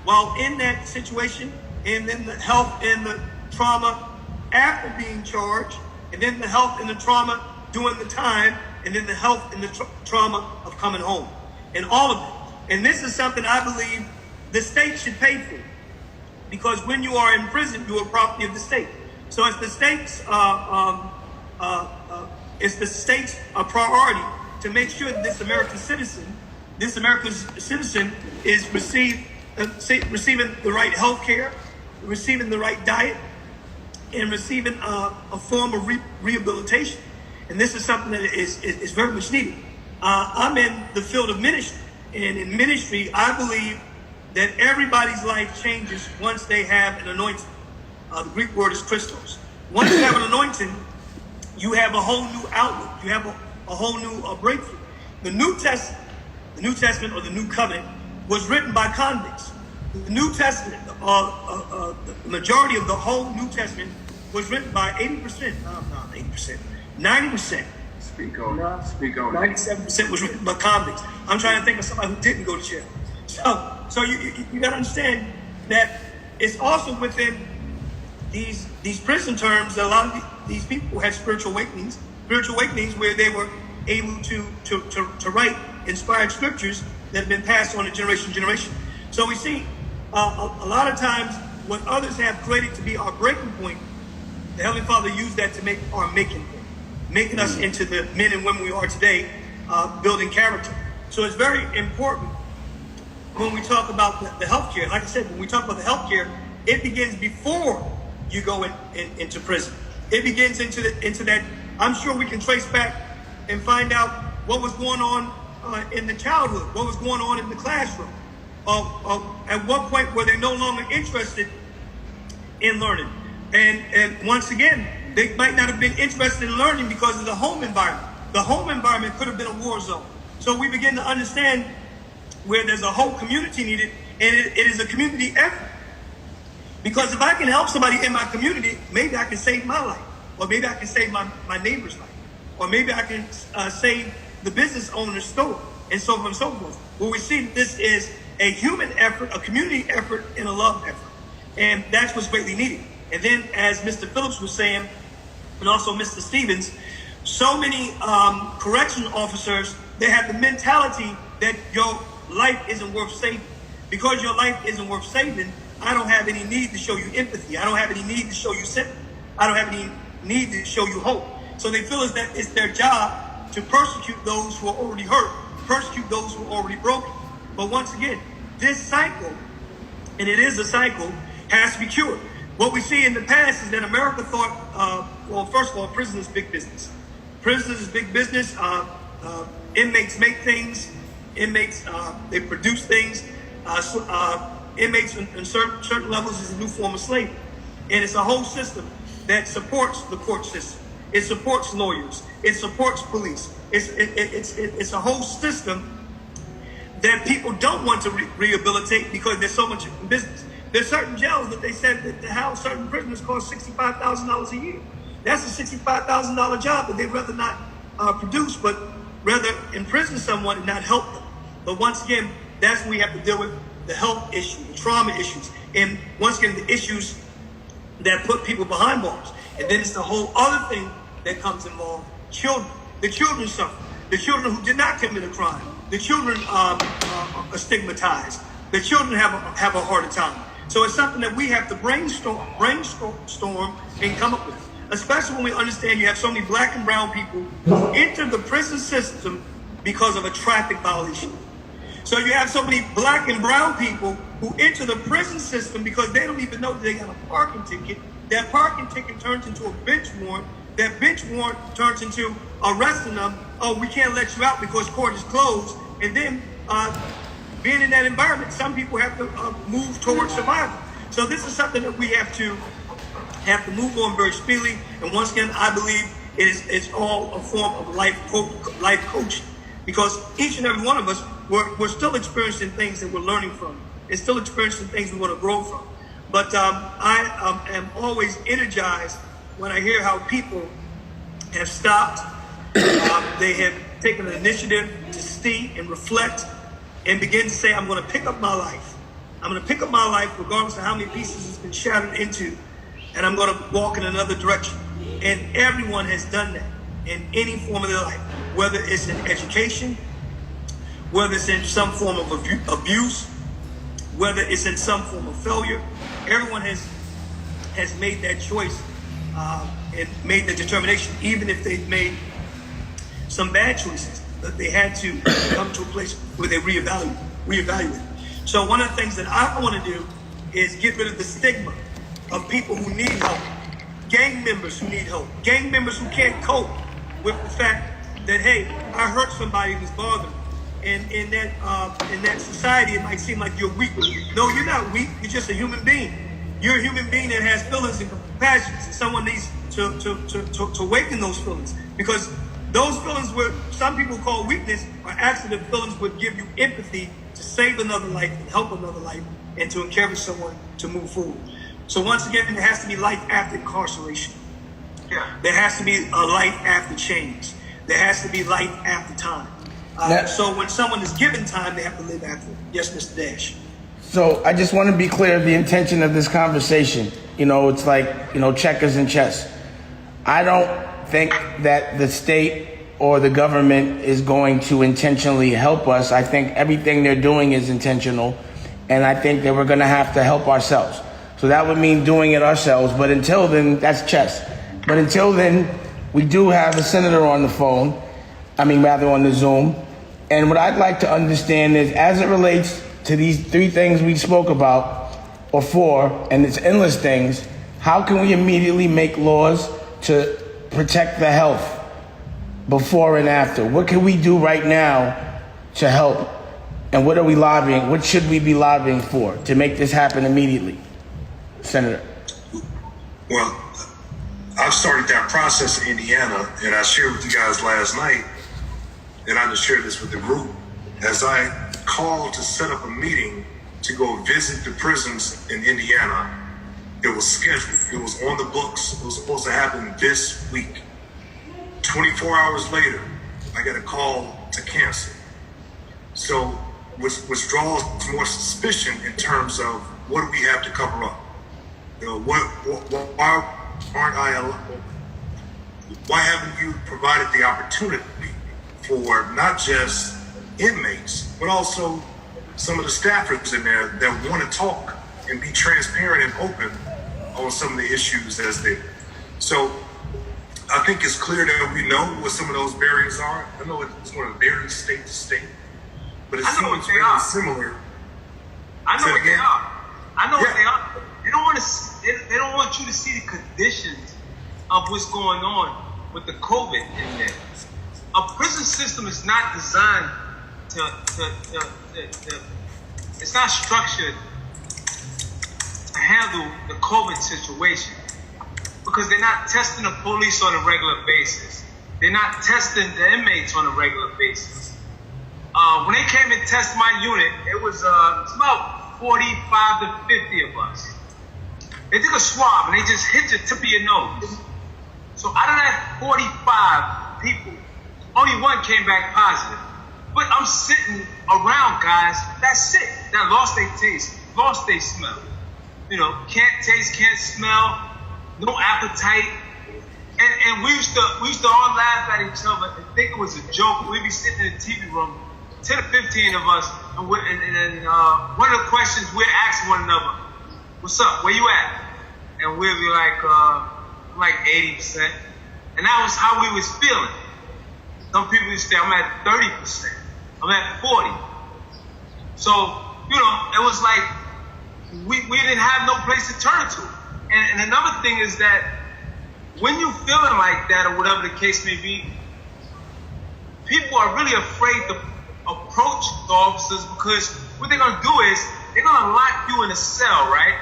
while in that situation, and then the health and the trauma after being charged, and then the health and the trauma during the time, and then the health and the trauma of coming home, and all of it. And this is something I believe the state should pay for, because when you are in prison, you are property of the state. So it's the state's priority to make sure that this American citizen is receiving the right health care, receiving the right diet, and receiving a form of rehabilitation. And this is something that is very much needed. I'm in the field of ministry, and in ministry, I believe that everybody's life changes once they have an anointing. The Greek word is Christos. Once you have an anointing, you have a whole new outlook. You have a whole new breakthrough. The New Testament or the New Covenant was written by convicts. The New Testament, the majority of the whole New Testament was written by 90%. Speak on it. 97% was written by convicts. I'm trying to think of somebody who didn't go to jail. So you got to understand that it's also within these prison terms that a lot of these people had spiritual awakenings where they were able to write inspired scriptures that have been passed on to generation to generation. So we see a lot of times what others have created to be our breaking point, the Heavenly Father used that to make our making point, making us into the men and women we are today, building character. So it's very important when we talk about the healthcare. Like I said, when we talk about the healthcare, it begins before you go into prison. It begins into that. I'm sure we can trace back and find out what was going on in the childhood, what was going on in the classroom. At what point were they no longer interested in learning? And once again, they might not have been interested in learning because of the home environment. The home environment could have been a war zone. So we begin to understand where there's a whole community needed, and it is a community effort. Because if I can help somebody in my community, maybe I can save my life, or maybe I can save my neighbor's life, or maybe I can save the business owner's store, and so on and so forth. Well, we see this is a human effort, a community effort, and a love effort. And that's what's greatly needed. And then, as Mr. Phillips was saying, and also Mr. Stevens, so many correction officers, they have the mentality that your life isn't worth saving. Because your life isn't worth saving, I don't have any need to show you empathy. I don't have any need to show you sympathy. I don't have any need to show you hope. So they feel as that it's their job to persecute those who are already hurt, persecute those who are already broken. But once again, this cycle, and it is a cycle, has to be cured. What we see in the past is that America thought, well, first of all, prison is big business. Prison is big business. Inmates make things. Inmates, they produce things. Inmates in certain levels is a new form of slavery. And it's a whole system that supports the court system. It supports lawyers. It supports police. It's a whole system that people don't want to rehabilitate because there's so much business. There's certain jails that they said that to house certain prisoners cost $65,000 a year. That's a $65,000 job that they'd rather not produce, but rather imprison someone and not help them. But once again, that's when we have to deal with the health issue, the trauma issues, and once again, the issues that put people behind bars. And then it's the whole other thing that comes involved. Children. The children suffer. The children who did not commit a crime. The children are stigmatized. The children have a harder time. So it's something that we have to brainstorm and come up with. Especially when we understand you have so many black and brown people who enter the prison system because of a traffic violation. So you have so many black and brown people who enter the prison system because they don't even know that they got a parking ticket. That parking ticket turns into a bench warrant. That bench warrant turns into arresting them. Oh, we can't let you out because court is closed. And then being in that environment, some people have to move towards survival. So this is something that we have to move on very speedily. And once again, I believe it's all a form of life coaching, because each and every one of us, we're still experiencing things that we're learning from, and still experiencing things we want to grow from. But I am always energized when I hear how people have stopped. They have taken an initiative to see and reflect and begin to say, I'm going to pick up my life. I'm going to pick up my life regardless of how many pieces it's been shattered into, and I'm going to walk in another direction. And everyone has done that in any form of their life, whether it's in education, whether it's in some form of abuse, whether it's in some form of failure. Everyone has made that choice and made the determination, even if they've made some bad choices, that they had to come to a place where they reevaluate. So one of the things that I want to do is get rid of the stigma of people who need help, gang members who need help, gang members who can't cope with the fact that, hey, I hurt somebody who's bothered me. And in that society, it might seem like you're weak. No, you're not weak. You're just a human being. You're a human being that has feelings and compassions. And someone needs to awaken those feelings, because those feelings, where some people call weakness, are actually the feelings would give you empathy to save another life and help another life and to encourage someone to move forward. So once again, there has to be life after incarceration. Yeah. There has to be a life after change. There has to be life after time. So when someone is given time, they have to live after it. Yes, Mr. Dash. So I just want to be clear, the intention of this conversation, it's like, checkers and chess. I don't think that the state or the government is going to intentionally help us. I think everything they're doing is intentional, and I think that we're going to have to help ourselves. So that would mean doing it ourselves. But until then, that's chess. But until then, we do have a senator on the phone. Rather on the Zoom. And what I'd like to understand is, as it relates to these 3 things we spoke about, or 4, and it's endless things, how can we immediately make laws to protect the health before and after? What can we do right now to help? And what are we lobbying? What should we be lobbying for to make this happen immediately? Senator. Well, I've started that process in Indiana, and I shared with you guys last night, and I just shared this with the group, as I called to set up a meeting to go visit the prisons in Indiana. It was scheduled. It was on the books. It was supposed to happen this week. 24 hours later, I got a call to cancel. So, which draws more suspicion in terms of what do we have to cover up? Why haven't you provided the opportunity for not just inmates, but also some of the staffers in there that want to talk and be transparent and open on some of the issues as they. So I think it's clear that we know what some of those barriers are. I know it's going to vary state to state, but it seems very similar. I know what they are. I know what they are. They don't want to. They don't want you to see the conditions of what's going on with the COVID in there. A prison system is not designed to it's not structured to handle the COVID situation, because they're not testing the police on a regular basis. They're not testing the inmates on a regular basis. When they came and tested my unit, it was it's about 45 to 50 of us. They took a swab and they just hit the tip of your nose. So out of that 45 people, only 1 came back positive. But I'm sitting around guys that's sick, that lost their taste, lost their smell. Can't taste, can't smell, no appetite. And we used to all laugh at each other and think it was a joke. We'd be sitting in the TV room, 10 or 15 of us, and one of the questions we'd ask one another, what's up, where you at? And we'd be like 80%. And that was how we was feeling. Some people would say, I'm at 30%. I'm at 40. So, it was like we didn't have no place to turn to. And another thing is that when you're feeling like that, or whatever the case may be, people are really afraid to approach the officers, because what they're going to do is they're going to lock you in a cell, right?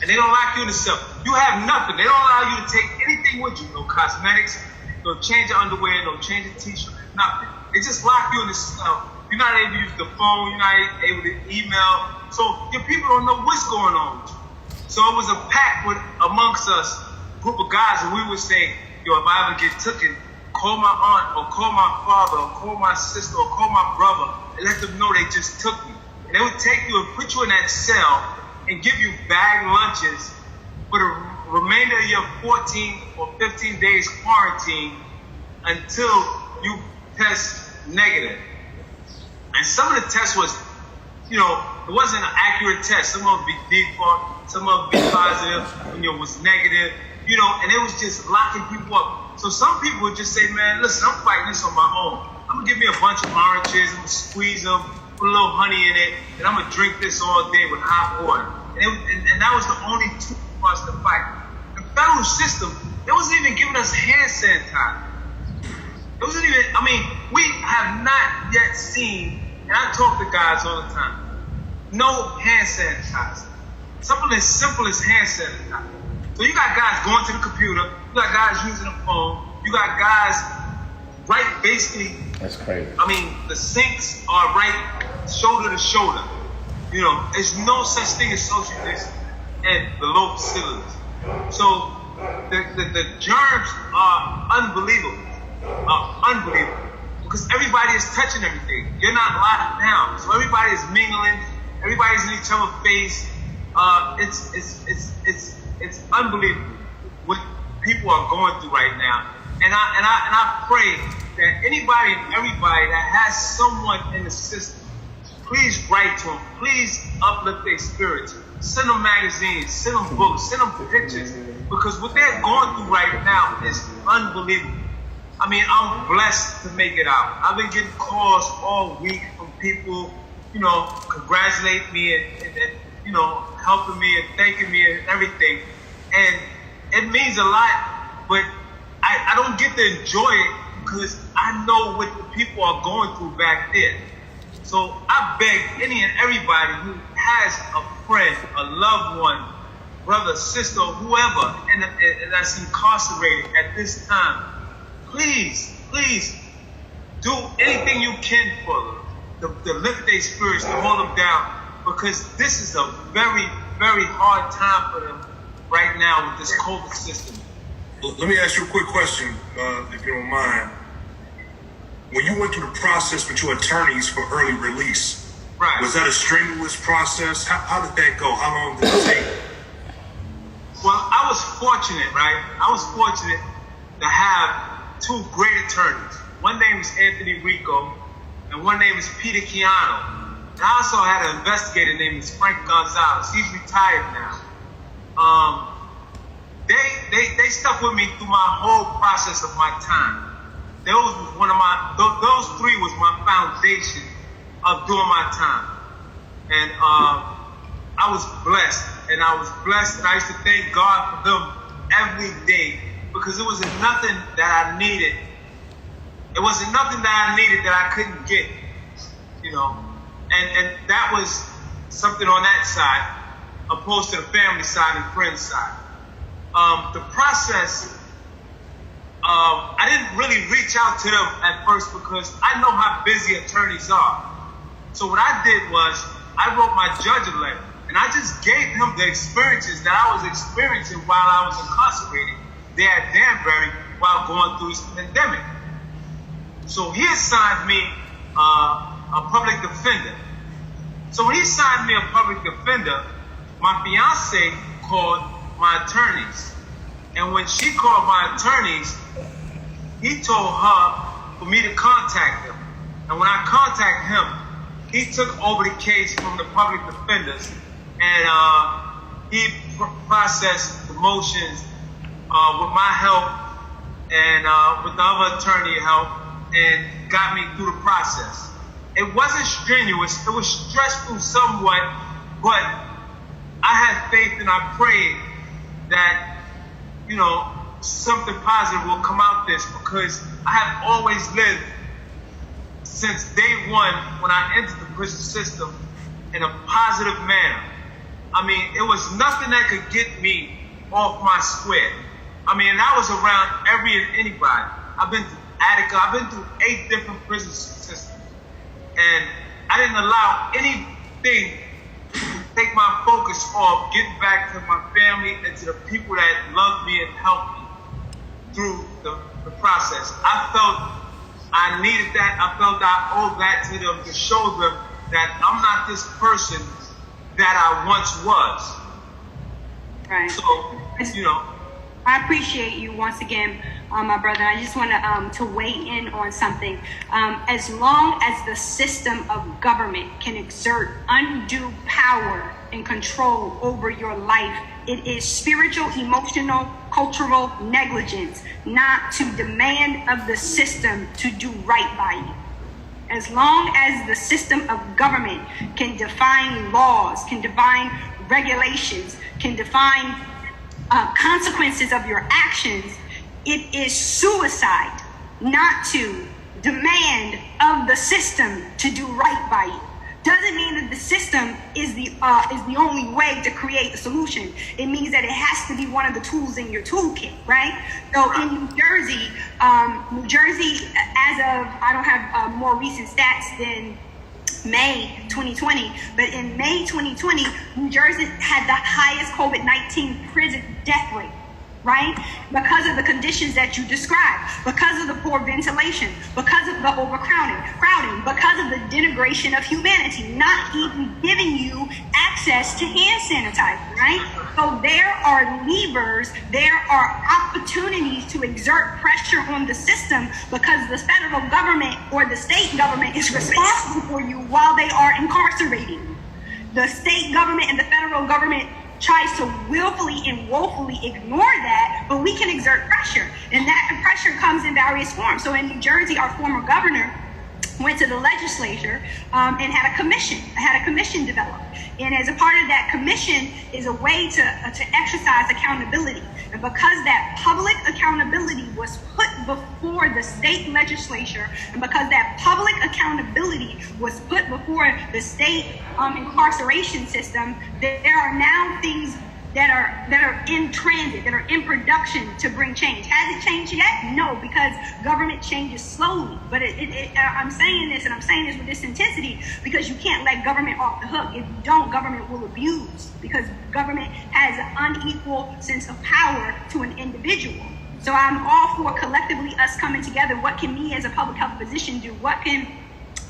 And they're going to lock you in a cell. You have nothing. They don't allow you to take anything with you. No cosmetics, no change of underwear, no change of t-shirt, nothing. They just lock you in the cell. You're not able to use the phone. You're not able to email. So your people don't know what's going on with you. So it was a pact amongst us, group of guys, and we would say, if I ever get taken, call my aunt, or call my father, or call my sister, or call my brother, and let them know they just took me. And they would take you and put you in that cell and give you bag lunches for the remainder of your 14 or 15 days quarantine until you test negative. And some of the tests was, it wasn't an accurate test. Some of them be default, some of them be positive, was negative, and it was just locking people up. So some people would just say, man, listen, I'm fighting this on my own. I'm gonna give me a bunch of oranges, I'm gonna squeeze them, put a little honey in it, and I'm gonna drink this all day with hot water. And that was the only tool for us to fight. The federal system, it wasn't even giving us hand sanitizer. It wasn't even, we have not yet seen, and I talk to guys all the time, no hand sanitizer. Something as simple as hand sanitizer. So you got guys going to the computer, you got guys using a phone, you got guys right basically. That's crazy. The sinks are right shoulder to shoulder. There's no such thing as social distancing at the low facilities. So the germs are unbelievable. Because everybody is touching everything. You're not locked down. So everybody is mingling, everybody's in each other's face. It's unbelievable what people are going through right now. And I pray that anybody and everybody that has someone in the system please write to them. Please uplift their spirits. Send them magazines, send them books, send them pictures. Because what they're going through right now is unbelievable. I mean, I'm blessed to make it out. I've been getting calls all week from people, congratulating me and helping me and thanking me and everything. And it means a lot, but I don't get to enjoy it because I know what the people are going through back there. So I beg any and everybody who has a friend, a loved one, brother, sister, whoever, and that's incarcerated at this time, please do anything you can for them, to lift their spirits, to hold them down, because this is a very, very hard time for them right now with this COVID system. Let me ask you a quick question, if you don't mind. When you went through the process with your attorneys for early release, right, was that a strenuous process? How did that go? How long did it take? Well, I was fortunate, right? I was fortunate to have two great attorneys. One name is Anthony Rico, and one name is Peter Keanu. And I also had an investigator named Frank Gonzalez. He's retired now. They stuck with me through my whole process of my time. Those three was my foundation of doing my time. And I was blessed. And I used to thank God for them every day, because it wasn't nothing that I needed. It wasn't nothing that I needed that I couldn't get, And that was something on that side, opposed to the family side and friends side. The process, I didn't really reach out to them at first because I know how busy attorneys are. So what I did was I wrote my judge a letter, and I just gave him the experiences that I was experiencing while I was incarcerated there at Danbury while going through this pandemic. So he assigned me a public defender. So when he assigned me a public defender, my fiance called my attorneys. And when she called my attorneys, he told her for me to contact him. And when I contacted him, he took over the case from the public defenders, and he processed the motions with my help and with the other attorney help, and got me through the process. It wasn't strenuous. It was stressful somewhat, but I had faith and I prayed that, something positive will come out this, because I have always lived since day one when I entered the prison system in a positive manner. I mean, it was nothing that could get me off my square. I mean, I was around every and anybody. I've been through Attica. I've been through 8 different prison systems. And I didn't allow anything to take my focus off getting back to my family and to the people that loved me and helped me through the process. I felt I needed that. I felt I owed that to them, to show them that I'm not this person that I once was. Right. So, I appreciate you once again, my brother. I just want to weigh in on something. As long as the system of government can exert undue power and control over your life, it is spiritual, emotional, cultural negligence not to demand of the system to do right by you. As long as the system of government can define laws, can define regulations, can define consequences of your actions, it is suicide not to demand of the system to do right by you. Doesn't mean that the system is the only way to create a solution. It means that it has to be one of the tools in your toolkit, right? So in New Jersey, as of, I don't have more recent stats than May 2020, but in May 2020, New Jersey had the highest COVID-19 prison death rate. right? Because of the conditions that you described, because of the poor ventilation, because of the overcrowding, because of the denigration of humanity, not even giving you access to hand sanitizer, right? So there are levers, there are opportunities to exert pressure on the system because the federal government or the state government is responsible for you while they are incarcerating you. The state government and the federal government tries to willfully and woefully ignore that, but we can exert pressure. And that pressure comes in various forms. So in New Jersey, our former governor went to the legislature and had a commission developed. And as a part of that commission is a way to exercise accountability. And because that public accountability was put before the state legislature, and because that public accountability was put before the state incarceration system, there are now things that are in transit, that are in production to bring change. Has it changed yet? No, because government changes slowly. But I'm saying this, and I'm saying this with this intensity, because you can't let government off the hook. If you don't, government will abuse, because government has an unequal sense of power to an individual. So I'm all for collectively us coming together. What can me as a public health physician do? What can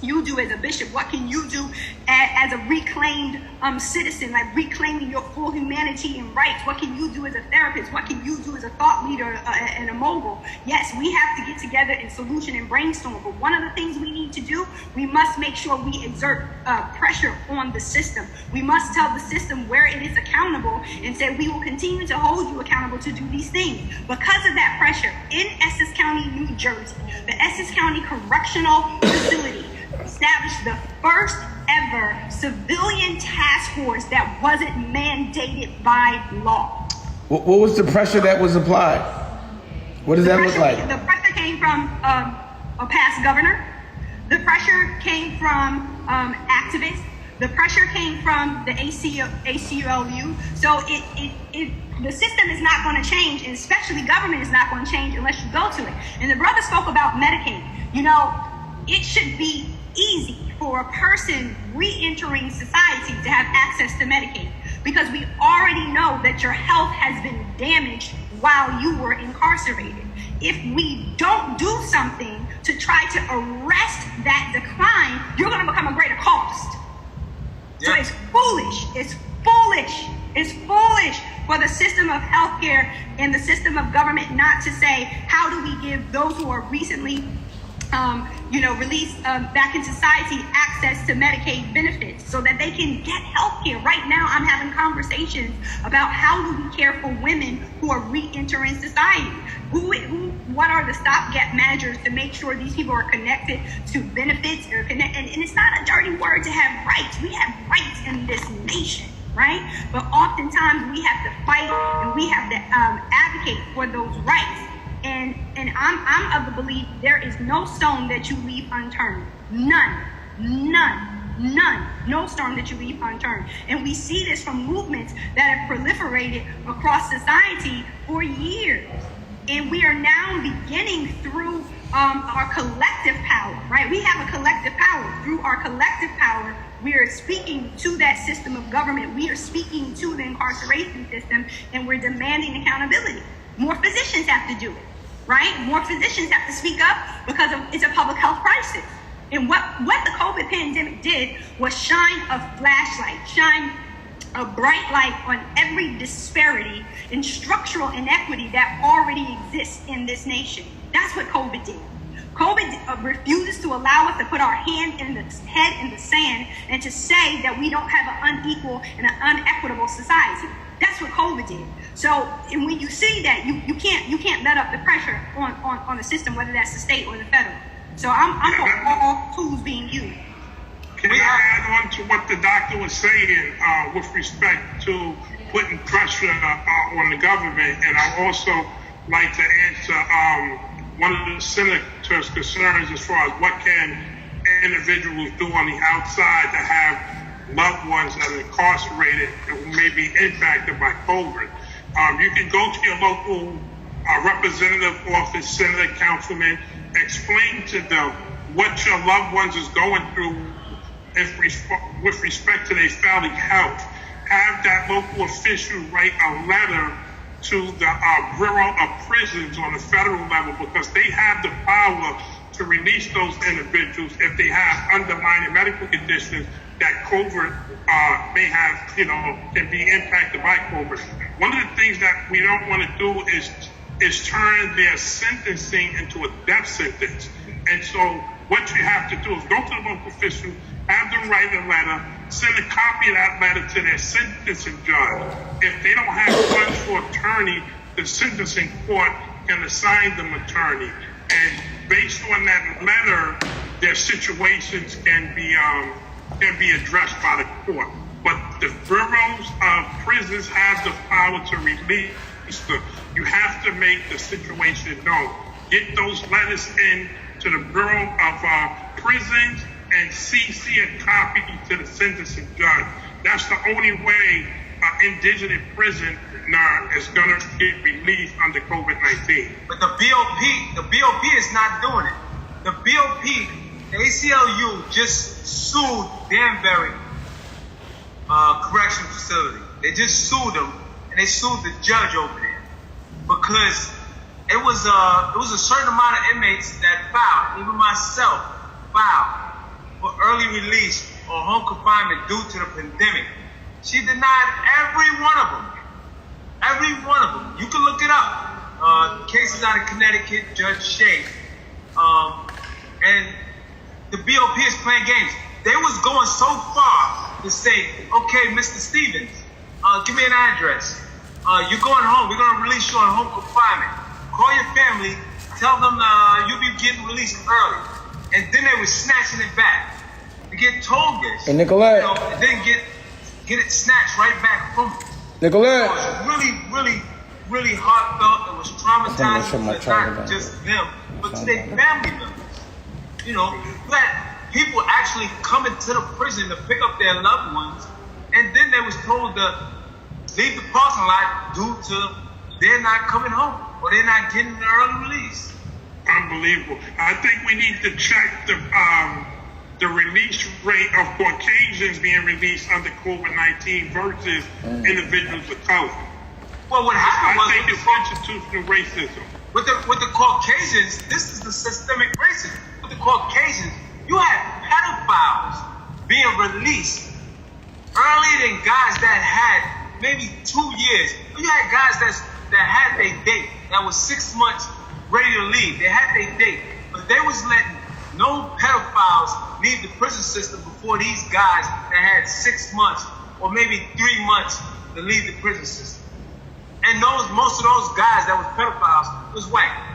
you do as a bishop? What can you do as a reclaimed citizen, like reclaiming your full humanity and rights? What can you do as a therapist? What can you do as a thought leader and a mogul? Yes, we have to get together and solution and brainstorm. But one of the things we need to do, we must make sure we exert pressure on the system. We must tell the system where it is accountable and say we will continue to hold you accountable to do these things. Because of that pressure, in Essex County, New Jersey, the Essex County Correctional Facility established the first ever civilian task force that wasn't mandated by law. What was the pressure that was applied? What does that look like? The pressure came from a past governor. The pressure came from activists. The pressure came from the ACLU. So the system is not going to change, and especially government is not going to change unless you go to it. And the brother spoke about Medicaid. You know, it should be easy for a person re-entering society to have access to Medicaid, because we already know that your health has been damaged while you were incarcerated. If we don't do something to try to arrest that decline, you're going to become a greater cost. So it's foolish. It's foolish. It's foolish for the system of healthcare and the system of government not to say, how do we give those who are recently released back in society access to Medicaid benefits so that they can get health care. Right now, I'm having conversations about how do we care for women who are re-entering society. What are the stopgap measures to make sure these people are connected to benefits and it's not a dirty word to have rights. We have rights in this nation, right? But oftentimes we have to fight and we have to advocate for those rights. And I'm of the belief there is no stone that you leave unturned. None. No stone that you leave unturned. And we see this from movements that have proliferated across society for years. And we are now beginning through our collective power, right? We have a collective power. Through our collective power, we are speaking to that system of government. We are speaking to the incarceration system, and we're demanding accountability. More physicians have to do it, right? More physicians have to speak up because it's a public health crisis. And what the COVID pandemic did was shine a flashlight, shine a bright light on every disparity and structural inequity that already exists in this nation. That's what COVID did. COVID refuses to allow us to put our head in the sand and to say that we don't have an unequal and an unequitable society. That's what COVID did. So, and when you see that, you can't let up the pressure on the system, whether that's the state or the federal. So I'm for all tools being used. Can I add on to what the doctor was saying with respect to putting pressure on the government? And I also like to answer one of the senator's concerns as far as what can individuals do on the outside to have loved ones that are incarcerated who may be impacted by COVID. You can go to your local representative office, senator, councilman, explain to them what your loved ones is going through with respect to their family health. Have that local official write a letter to the Bureau of Prisons on the federal level, because they have the power to release those individuals if they have underlying medical conditions that COVID may have, can be impacted by COVID. One of the things that we don't want to do is turn their sentencing into a death sentence. And so what you have to do is go to the local official, have them write a letter, send a copy of that letter to their sentencing judge. If they don't have funds for attorney, the sentencing court can assign them attorney. And based on that letter, their situations can be addressed by the court. But the bureaus of prisons have the power to release them. You have to make the situation known. Get those letters in to the Bureau of Prisons and CC a copy to the sentencing judge. That's the only way an indigent prisoner is going to get released under COVID-19. But the BOP is not doing it. The BOP, the ACLU just sued Danbury Correctional Facility. They just sued them, and they sued the judge over there because it was a certain amount of inmates that filed, even myself, filed for early release or home confinement due to the pandemic. She denied every one of them. Every one of them. You can look it up. Cases out of Connecticut, Judge Shea. And the BOP is playing games. They was going so far to say, okay, Mr. Stevens, give me an address. You're going home. We're going to release you on home confinement. Call your family. Tell them you'll be getting released early. And then they were snatching it back. To get told this. And Nicolette. And then get it snatched right back from them. Nicolette. It was really, really, really heartfelt. It was traumatizing to not just them, but to their family members. That people actually coming to the prison to pick up their loved ones, and then they was told to leave the parking lot due to they're not coming home or they're not getting an early release. Unbelievable. I think we need to check the release rate of Caucasians being released under COVID-19 versus individuals of color. Well, what happened was I think it's institutional racism. With the Caucasians, this is the systemic racism. With the Caucasians, you had pedophiles being released earlier than guys that had maybe 2 years. You had guys that had their date that was 6 months ready to leave. They had their date, but they was letting no pedophiles leave the prison system before these guys that had 6 months or maybe 3 months to leave the prison system. And most of those guys that was pedophiles was white.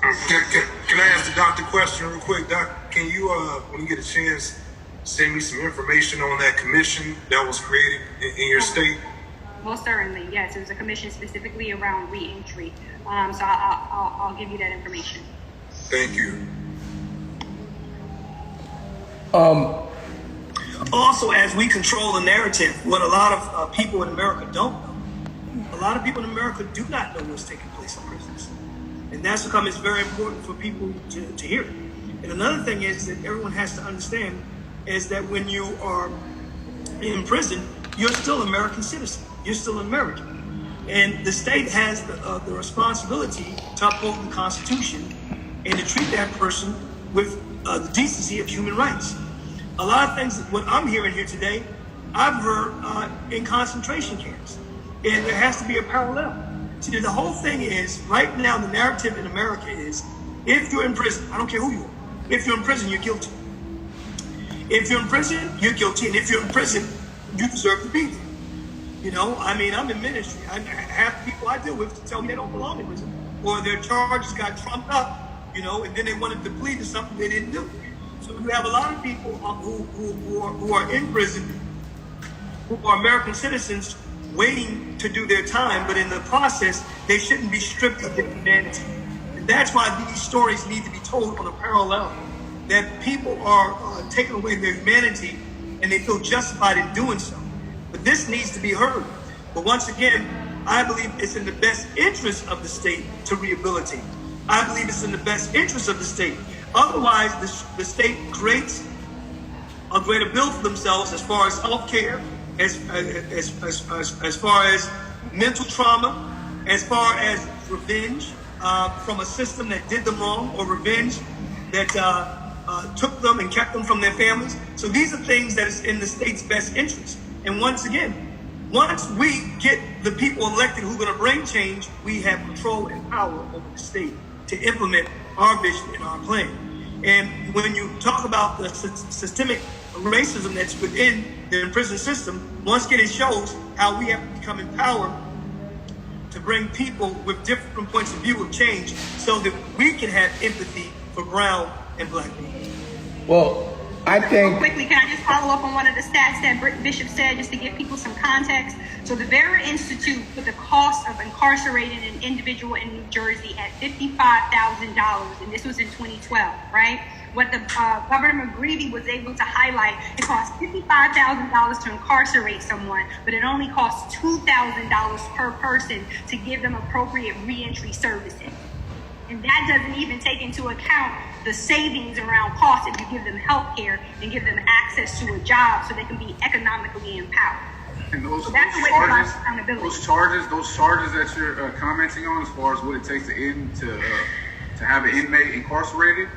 Can I ask the doctor a question real quick? Doc, can you, when you get a chance, send me some information on that commission that was created in your state? Most certainly, yes. It was a commission specifically around reentry. So I'll give you that information. Thank you. Also, as we control the narrative, what a lot of people in America don't know, a lot of people in America do not know what's taking place in prisons. And that's become it's very important for people to hear it. And another thing is that everyone has to understand is that when you are in prison, you're still an American citizen. You're still an American. And the state has the responsibility to uphold the Constitution and to treat that person with the decency of human rights. A lot of things, what I'm hearing here today, I've heard in concentration camps. And there has to be a parallel. See, the whole thing is, right now, the narrative in America is, if you're in prison, I don't care who you are, if you're in prison, you're guilty. If you're in prison, you're guilty. And if you're in prison, you deserve to be there. I'm in ministry. Half the people I deal with tell me they don't belong in prison. Or their charges got trumped up, and then they wanted to plead to something they didn't do. So you have a lot of people who are in prison, who are American citizens, waiting to do their time, but in the process, they shouldn't be stripped of their humanity. And that's why these stories need to be told on a parallel, that people are taking away their humanity and they feel justified in doing so. But this needs to be heard. But once again, I believe it's in the best interest of the state to rehabilitate. I believe it's in the best interest of the state. Otherwise, the state creates a greater bill for themselves as far as health care, as far as mental trauma, as far as revenge from a system that did them wrong, or revenge that took them and kept them from their families. So these are things that is in the state's best interest. And once again, once we get the people elected who are going to bring change, we have control and power over the state to implement our vision and our plan. And when you talk about the systemic racism that's within the prison system, once again, it shows how we have become empowered to bring people with different points of view of change so that we can have empathy for brown and black people. Well, I Real think quickly, can I just follow up on one of the stats that Bishop said, just to give people some context? So the Vera Institute put the cost of incarcerating an individual in New Jersey at $55,000, and this was in 2012, right? What the Governor McGreevey was able to highlight, it costs $55,000 to incarcerate someone, but it only costs $2,000 per person to give them appropriate reentry services. And that doesn't even take into account the savings around costs if you give them health care and give them access to a job so they can be economically empowered. And those, So that's the way to charges, accountability. those charges that you're commenting on, as far as what it takes to have an inmate incarcerated,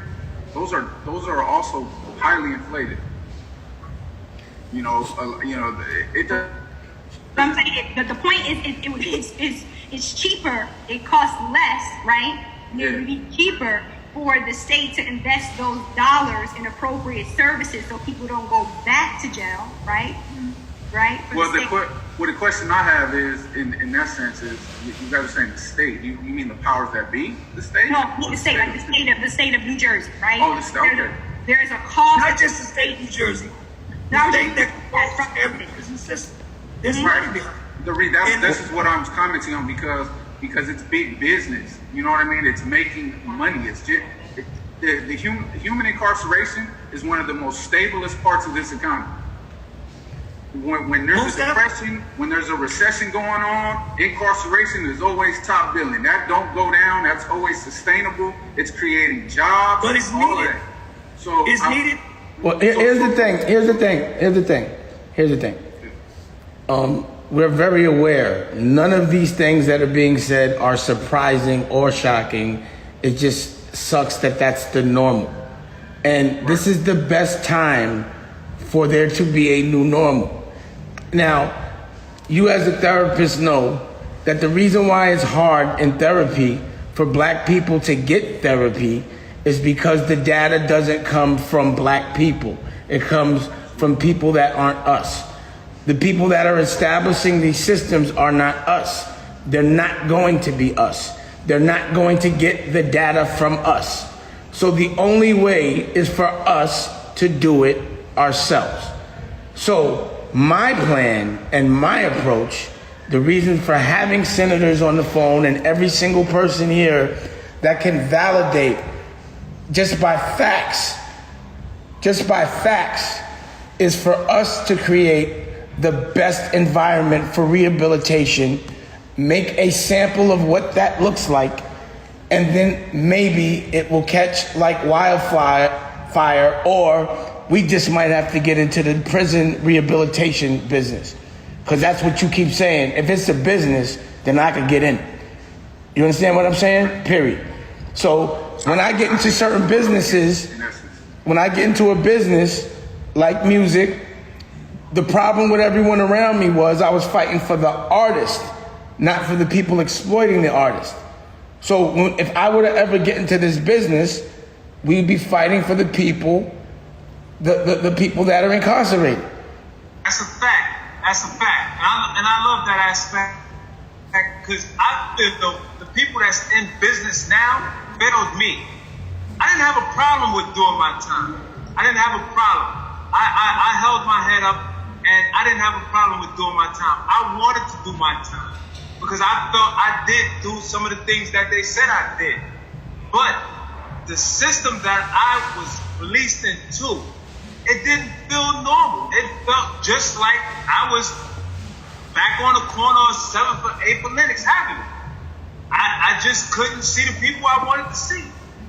those are also highly inflated. You know, it does. I'm saying the point is it's cheaper. It costs less, right? It would be cheaper for the state to invest those dollars in appropriate services so people don't go back to jail, right? Right? Well, the question I have is, in that sense, is you guys are saying the state. You mean the powers that be, the state? No, the state, like the state of New Jersey, right? Oh, the state. Okay. There's a cost. Not just the state of New Jersey. No, The state that controls every prison system. There's money behind it. This is what I'm commenting on because it's big business. You know what I mean? It's making money. It's just the human incarceration is one of the most stablest parts of this economy. When there's a depression, when there's a recession going on, incarceration is always top billing. That don't go down. That's always sustainable. It's creating jobs. But it's all needed. that. So It's needed. Well, here's the thing. We're very aware. None of these things that are being said are surprising or shocking. It just sucks that that's the normal. And this is the best time for there to be a new normal. Now, you as a therapist know that the reason why it's hard in therapy for black people to get therapy is because the data doesn't come from black people. It comes from people that aren't us. The people that are establishing these systems are not us. They're not going to be us. They're not going to get the data from us. So the only way is for us to do it ourselves. So my plan and my approach, the reason for having senators on the phone and every single person here that can validate just by facts, is for us to create the best environment for rehabilitation, make a sample of what that looks like, and then maybe it will catch like wildfire, or we just might have to get into the prison rehabilitation business. Because that's what you keep saying. If it's a business, then I could get in it. You understand what I'm saying? Period. So when I get into certain businesses, when I get into a business like music, the problem with everyone around me was I was fighting for the artist, not for the people exploiting the artist. So if I were to ever get into this business, we'd be fighting for the people, the people that are incarcerated. That's a fact. That's a fact. And I love that aspect because I feel the people that's in business now failed me. I didn't have a problem with doing my time. I didn't have a problem. I held my head up and I didn't have a problem with doing my time. I wanted to do my time because I felt I did do some of the things that they said I did. But the system that I was released into, it didn't feel normal. It felt just like I was back on the corner of 7th or 8th for Lennox Avenue. I just couldn't see the people I wanted to see.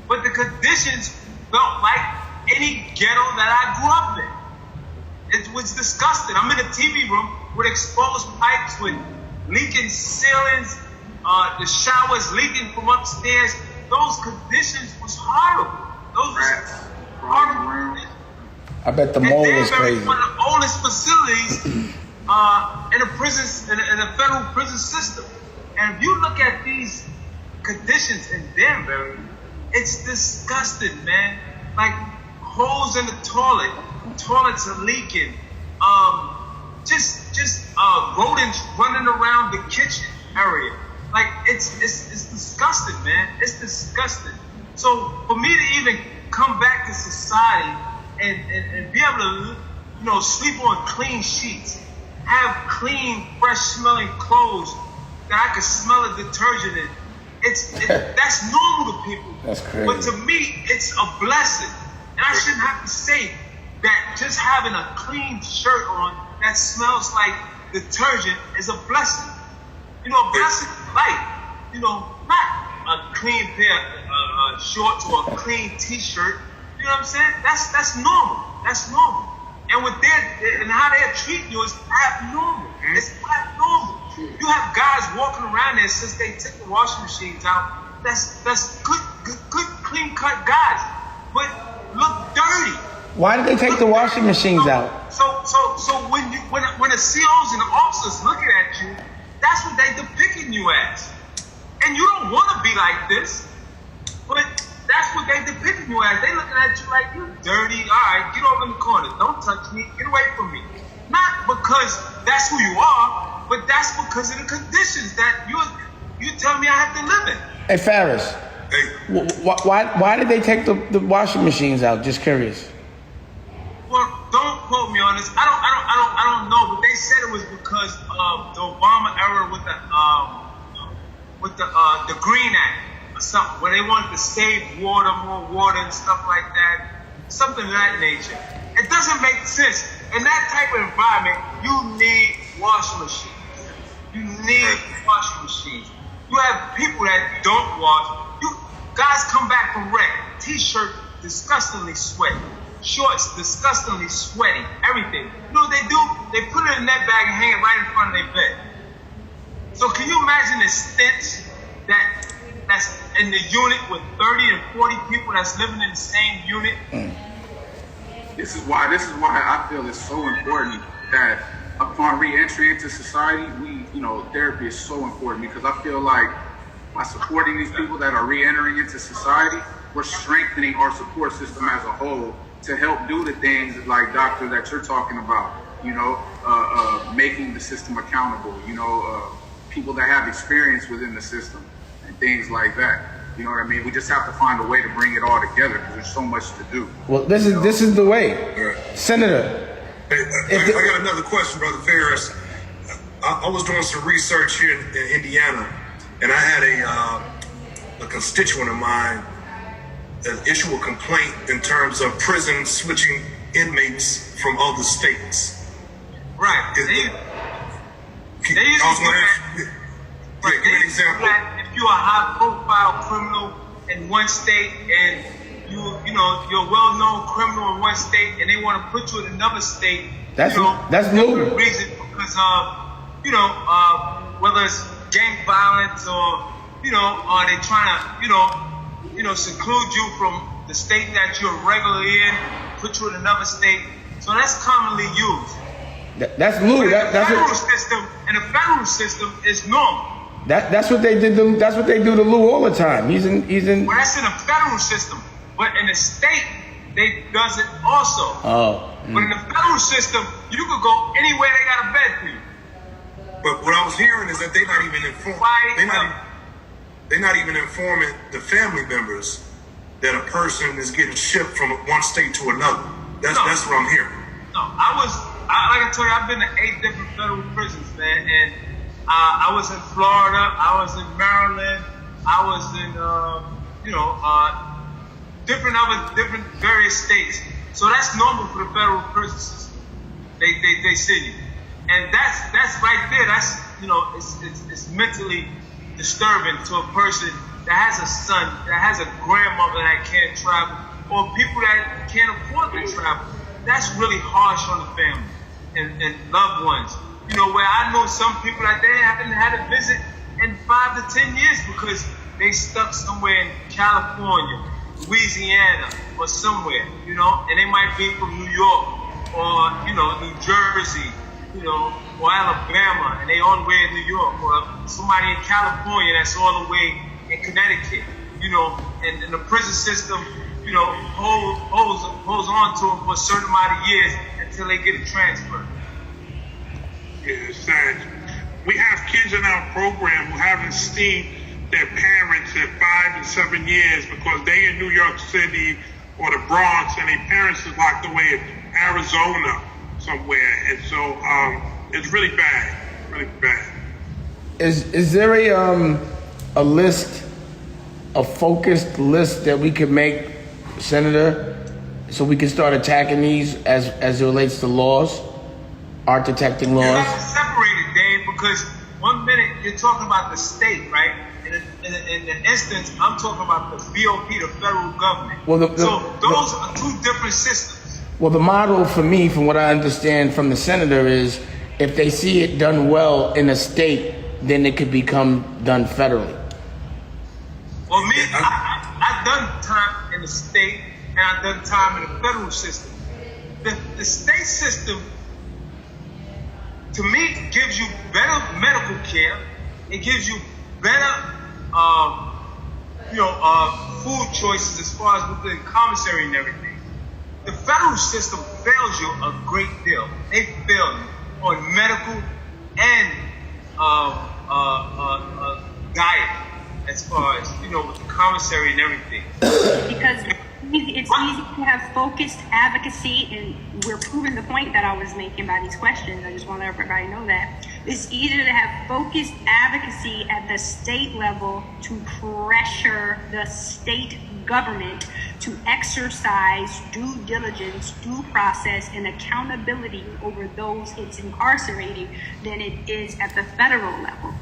But the conditions felt like any ghetto that I grew up in. It was disgusting. I'm in a TV room with exposed pipes with leaking ceilings, the showers leaking from upstairs. Those conditions was horrible. Those was horrible. I bet the And mold Danbury was crazy. is one of the oldest facilities in the prisons, in the federal prison system. And if you look at these conditions in Danbury, it's disgusting, man. Like holes in the toilet, toilets are leaking, just rodents running around the kitchen area. Like it's disgusting, man. It's disgusting. So for me to even come back to society and be able to, you know, sleep on clean sheets, have clean, fresh smelling clothes that I can smell the detergent in, that's normal to people. That's crazy. But to me, it's a blessing. And I shouldn't have to say that just having a clean shirt on that smells like detergent is a blessing. You know, a blessing is life. You know, not a clean pair of shorts or a clean t-shirt. You know what I'm saying? That's normal. That's normal. And with and how they're treating you is abnormal. It's abnormal. You have guys walking around there since they took the washing machines out. That's good, clean cut guys, but look dirty. Why did they take the washing machines out? So when the COs and the officers looking at you, that's what they depicting you as. And you don't want to be like this, but that's what they depicting you as. They looking at you like, you dirty. All right, get over in the corner. Don't touch me. Get away from me. Not because that's who you are, but that's because of the conditions that you tell me I have to live in. Hey, Farris, why did they take the washing machines out? Just curious. Well, don't quote me on this. I don't know, but they said it was because of the Obama era with the Green Act or something, where they wanted to save water, more water and stuff like that, something of that nature. It doesn't make sense. In that type of environment, you need washing machines. You need washing machines. You have people that don't wash. You guys come back from rec, t-shirt disgustingly sweaty, shorts disgustingly sweaty, everything. You know what they do? They put it in that bag and hang it right in front of their bed. So can you imagine the stench that's in the unit with 30 and 40 people that's living in the same unit? This is why I feel it's so important that upon re-entry into society, therapy is so important, because I feel like by supporting these people that are re-entering into society, we're strengthening our support system as a whole to help do the things like, doctor, that you're talking about, making the system accountable, people that have experience within the system and things like that. You know what I mean? We just have to find a way to bring it all together, because there's so much to do. Well, this is the way. Right. Senator. Hey, I got another question, Brother Ferris. I was doing some research here in Indiana, and I had a constituent of mine issue a complaint in terms of prison switching inmates from other states. Right. Give me an example. If you're a high-profile criminal in one state and you're a well-known criminal in one state, and they want to put you in another state, that's the new reason, because whether it's gang violence or are they trying to seclude you from the state that you're regularly in, put you in another state. So that's commonly used. That's new. In the federal system, it's normal. That's what they did. That's what they do to Lou all the time. He's in. Well, that's in the federal system, but in the state, they does it also. Oh. But in the federal system, you could go anywhere they got a bed for you. But what I was hearing is that they're not even informing. They're not even informing the family members that a person is getting shipped from one state to another. That's what I'm hearing. No, like I told you, I've been to 8 different federal prisons, man, and I was in Florida, I was in Maryland, I was in different various states. So that's normal for the federal prison system. They send you, and that's right there. That's it's mentally disturbing to a person that has a son, that has a grandmother that can't travel, or people that can't afford to travel. That's really harsh on the family and loved ones. You know, where I know some people that they haven't had a visit in 5 to 10 years because they stuck somewhere in California, Louisiana, or somewhere, you know, and they might be from New York or, you know, New Jersey, you know, or Alabama, and they all the way in New York, or somebody in California that's all the way in Connecticut, you know, and the prison system, you know, holds on to them for a certain amount of years until they get it transferred. Yeah, it's sad. We have kids in our program who haven't seen their parents in 5 and 7 years because they in New York City or the Bronx and their parents is locked away in Arizona somewhere. And so it's really bad, really bad. Is there a list, a focused list that we could make, Senator, so we can start attacking these as it relates to laws, art detecting laws? You have to separate it, Dave, because one minute you're talking about the state, right? In the instance, I'm talking about the BOP, the federal government. Well, so those are two different systems. Well, the model for me, from what I understand from the senator, is if they see it done well in a state, then it could become done federally. Well, me, I've done time in the state, and I've done time in the federal system. The state system, to me, gives you better medical care. It gives you better, food choices as far as within commissary and everything. The federal system fails you a great deal. They fail you on medical and diet, as far as, you know, with the commissary and everything. Because it's easy to have focused advocacy, and we're proving the point that I was making by these questions. I just want to let everybody know that. It's easier to have focused advocacy at the state level to pressure the state government to exercise due diligence, due process, and accountability over those it's incarcerating than it is at the federal level.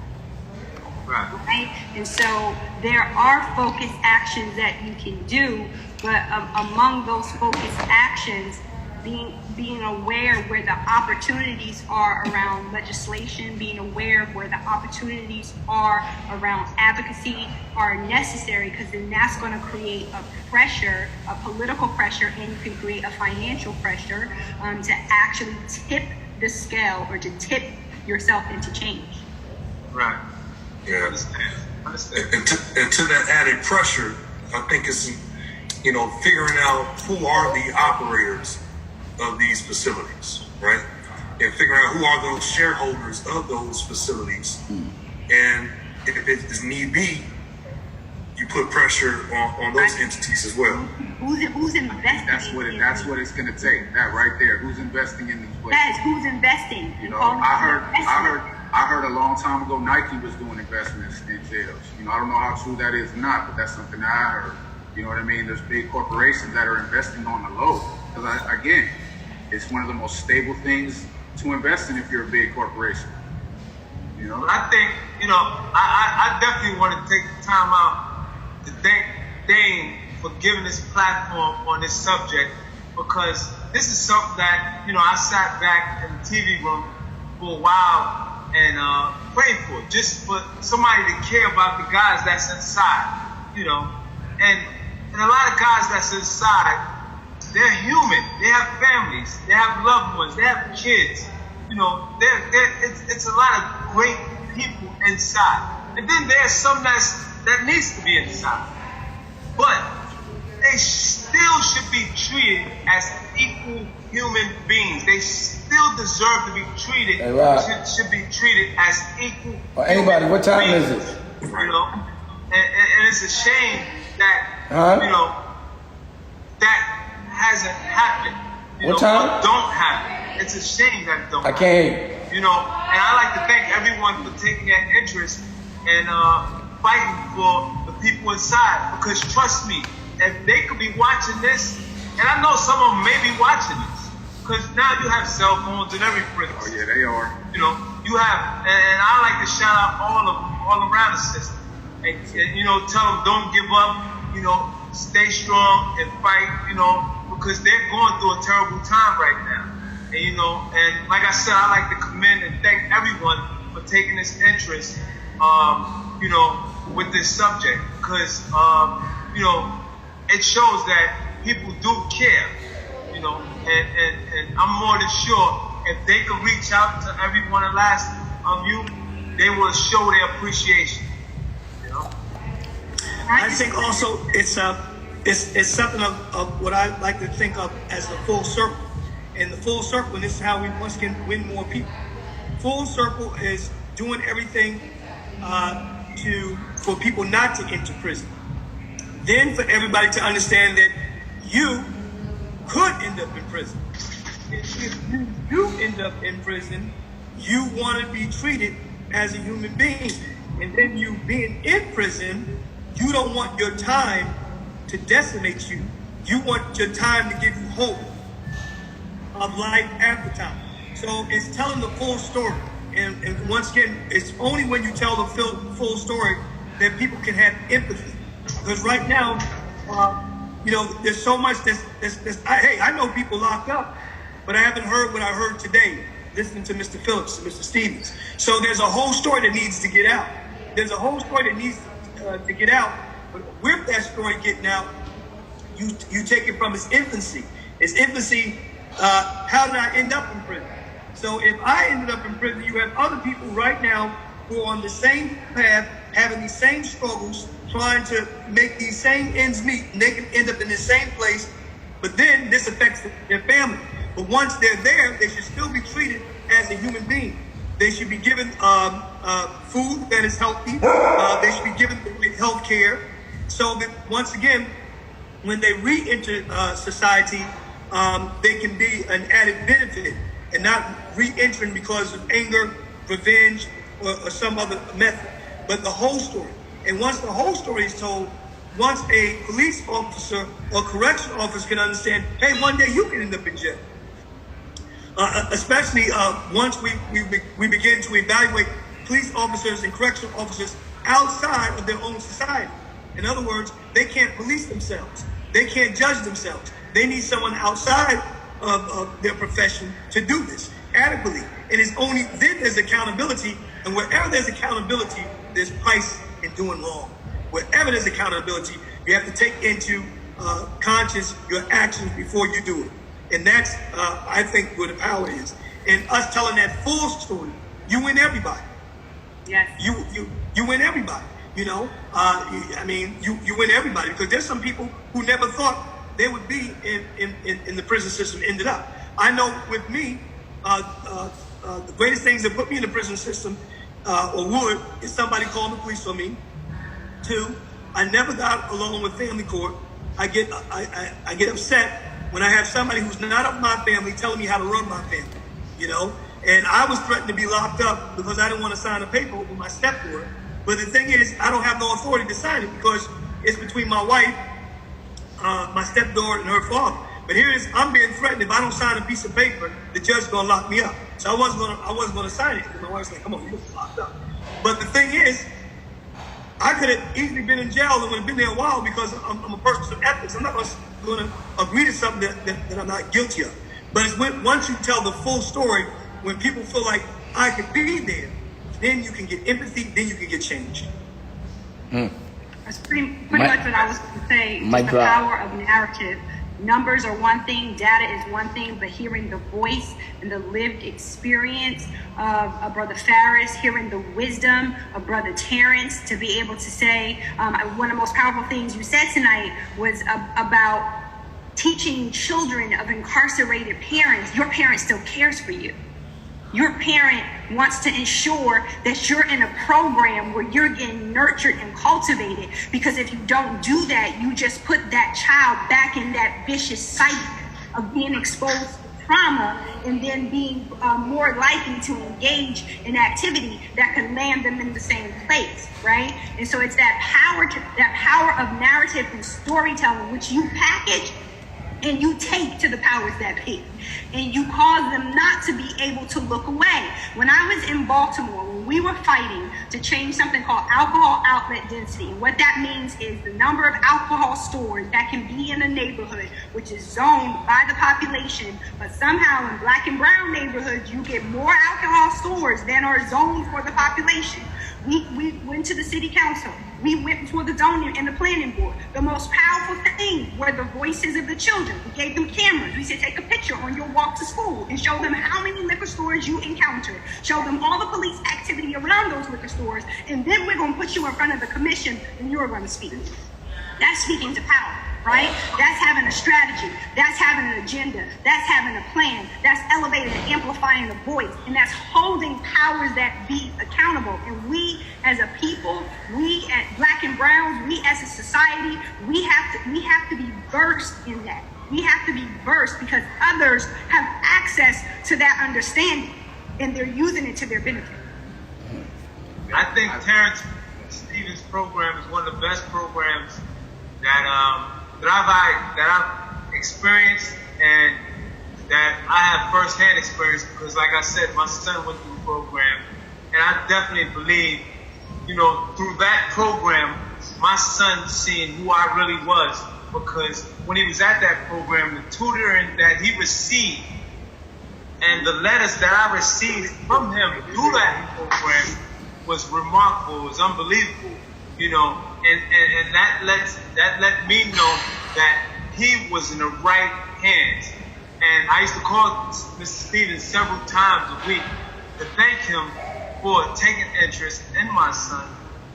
Right? And so there are focused actions that you can do, but among those focused actions, being aware where the opportunities are around legislation, being aware of where the opportunities are around advocacy are necessary, because then that's going to create a pressure, a political pressure, and you can create a financial pressure to actually tip the scale or to tip yourself into change. Right. Yeah. Understand. And to that added pressure, I think it's, you know, figuring out who are the operators of these facilities, right? And figuring out who are those shareholders of those facilities. And if it is need be, you put pressure on those entities as well. Who's investing? That's what it's going to take. That right there. Who's investing in these places? Yes, who's investing? You know, I heard a long time ago Nike was doing investments in jails. You know, I don't know how true that is or not, but that's something that I heard. You know what I mean? There's big corporations that are investing on the low. Because again, it's one of the most stable things to invest in if you're a big corporation. You know? I think, you know, I definitely want to take the time out to thank Dane for giving this platform on this subject, because this is something that, you know, I sat back in the TV room for a while and prayed for, just for somebody to care about the guys that's inside, you know. And a lot of guys that's inside, they're human. They have families. They have loved ones. They have kids. You know, it's a lot of great people inside. And then there's some that needs to be inside. But they still should be treated as equal human beings. They still deserve to be treated, should be treated as equal. Well, anybody, what time is it? You know, and it's a shame that, you know, that hasn't happened. You what know, time? Don't happen. It's a shame that it don't. I can't. You know, and I like to thank everyone for taking that interest and fighting for the people inside. Because trust me, if they could be watching this, and I know some of them may be watching this, because now you have cell phones and everything. Oh yeah, they are. You know, you have, and I like to shout out all of them, all around the system, and you know, tell them don't give up. You know, stay strong and fight. You know, because they're going through a terrible time right now. And, you know, and like I said, I like to commend and thank everyone for taking this interest, you know, with this subject, because, you know, it shows that people do care, you know, and I'm more than sure if they could reach out to every one of last of you, they will show their appreciation, you know. I think also it's something of what I like to think of as the full circle. And the full circle, and this is how we once again win more people. Full circle is doing everything for people not to enter prison. Then for everybody to understand that you could end up in prison. If you do end up in prison, you want to be treated as a human being. And then you being in prison, you don't want your time to decimate you. You want your time to give you hope of life after time. So it's telling the full story. And once again, it's only when you tell the full story that people can have empathy. Because right now, you know, there's so much hey, I know people locked up, but I haven't heard what I heard today, listening to Mr. Phillips and Mr. Stevens. So there's a whole story that needs to get out. There's a whole story that needs to get out. But with that story getting out, you take it from its infancy. Its infancy, how did I end up in prison? So if I ended up in prison, you have other people right now who are on the same path, having these same struggles, trying to make these same ends meet, and they can end up in the same place, but then this affects their family. But once they're there, they should still be treated as a human being. They should be given food that is healthy. They should be given health care, so that once again, when they re-enter society, they can be an added benefit and not re-entering because of anger, revenge, or some other method. But the whole story. And once the whole story is told, once a police officer or correctional officer can understand, hey, one day you can end up in jail. Especially once we begin to evaluate police officers and correctional officers outside of their own society. In other words, they can't police themselves. They can't judge themselves. They need someone outside of their profession to do this adequately. And it's only then there's accountability. And wherever there's accountability, there's price in doing wrong. Wherever there's accountability, you have to take into conscience your actions before you do it. And that's, I think, where the power is. And us telling that full story, you win everybody. Yes. You win everybody. You know, I mean, you win everybody, because there's some people who never thought they would be in the prison system ended up. I know with me, the greatest things that put me in the prison system or would is somebody calling the police on me. 2, I never got along with family court. I get upset when I have somebody who's not of my family telling me how to run my family, you know. And I was threatened to be locked up because I didn't want to sign a paper with my stepdaughter. But the thing is, I don't have no authority to sign it because it's between my wife, my stepdaughter, and her father. But here it is, I'm being threatened. If I don't sign a piece of paper, the judge is gonna lock me up. So I wasn't gonna sign it. And my wife's like, "Come on, you're locked up." But the thing is, I could have easily been in jail and would have been there a while because I'm a person of ethics. I'm not going to agree to something that I'm not guilty of. But it's once you tell the full story, when people feel like I could be there, then you can get empathy, then you can get change. That's pretty much what I was going to say. Just the power of narrative. Numbers are one thing, data is one thing, but hearing the voice and the lived experience of Brother Farris, hearing the wisdom of Brother Terrence, to be able to say, one of the most powerful things you said tonight was about teaching children of incarcerated parents. Your parent still cares for you. Your parent wants to ensure that you're in a program where you're getting nurtured and cultivated, because if you don't do that, you just put that child back in that vicious cycle of being exposed to trauma and then being more likely to engage in activity that can land them in the same place, right? And so it's that power of narrative and storytelling, which you package and you take to the powers that be, and you cause them not to be able to look away. When I was in Baltimore, when we were fighting to change something called alcohol outlet density, what that means is the number of alcohol stores that can be in a neighborhood, which is zoned by the population, but somehow in black and brown neighborhoods, you get more alcohol stores than are zoned for the population. We went to the city council. We went before the zoning and the planning board. The most powerful thing were the voices of the children. We gave them cameras. We said, take a picture on your walk to school and show them how many liquor stores you encountered. Show them all the police activity around those liquor stores. And then we're going to put you in front of the commission and you're going to speak. That's speaking to power, right? That's having a strategy. That's having an agenda. That's having a plan. That's elevating and amplifying a voice. And that's holding powers that be accountable. And we as a people, we as black and browns, we as a society, we have to be versed in that. We have to be versed because others have access to that understanding and they're using it to their benefit. I think Terrence Stevens' program is one of the best programs that I've experienced and that I have firsthand experience because, like I said, my son went through the program, and I definitely believe, through that program, my son seeing who I really was. Because when he was at that program, the tutoring that he received and the letters that I received from him through that program was remarkable, was unbelievable, and that let me know that he was in the right hands. And I used to call Mr. Stevens several times a week to thank him for taking interest in my son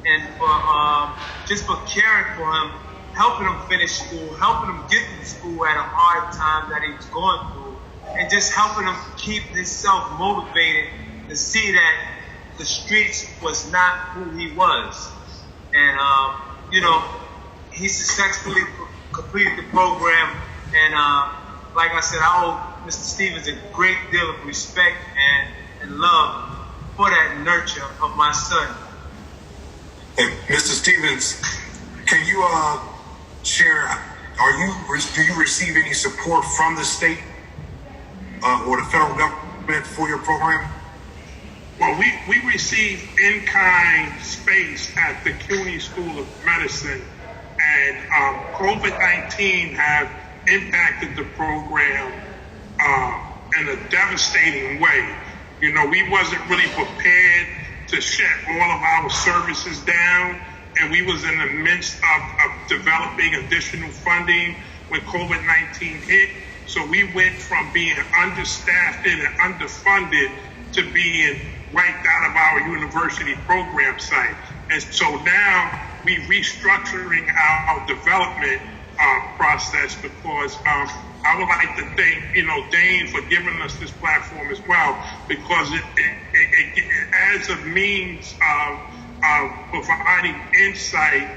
and for just for caring for him, helping him finish school, helping him get through school at a hard time that he was going through, and just helping him keep himself motivated to see that the streets was not who he was. And, he successfully completed the program. And like I said, I owe Mr. Stevens a great deal of respect and love for that nurture of my son. And Mr. Stevens, can you share, do you receive any support from the state or the federal government for your program? Well, we received in-kind space at the CUNY School of Medicine, and COVID-19 have impacted the program in a devastating way. We wasn't really prepared to shut all of our services down, and we was in the midst of developing additional funding when COVID-19 hit. So we went from being understaffed and underfunded to being wiped out of our university program site. And so now we restructuring our development process because I would like to thank, Dane for giving us this platform as well, because it adds a means of providing insight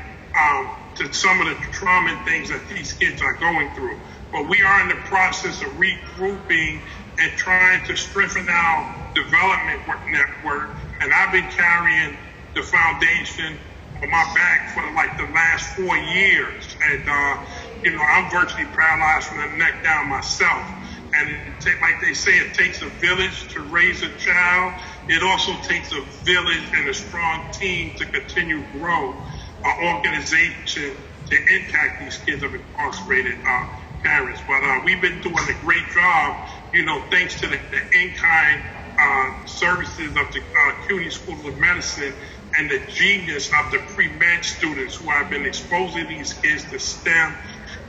to some of the trauma and things that these kids are going through. But we are in the process of regrouping and trying to strengthen our development network. And I've been carrying the foundation on my back for like the last 4 years. And, I'm virtually paralyzed from the neck down myself. And like they say, it takes a village to raise a child. It also takes a village and a strong team to continue to grow an organization to impact these kids of incarcerated parents. But we've been doing a great job, thanks to the in-kind services of the CUNY School of Medicine and the genius of the pre-med students who have been exposing these kids to STEM,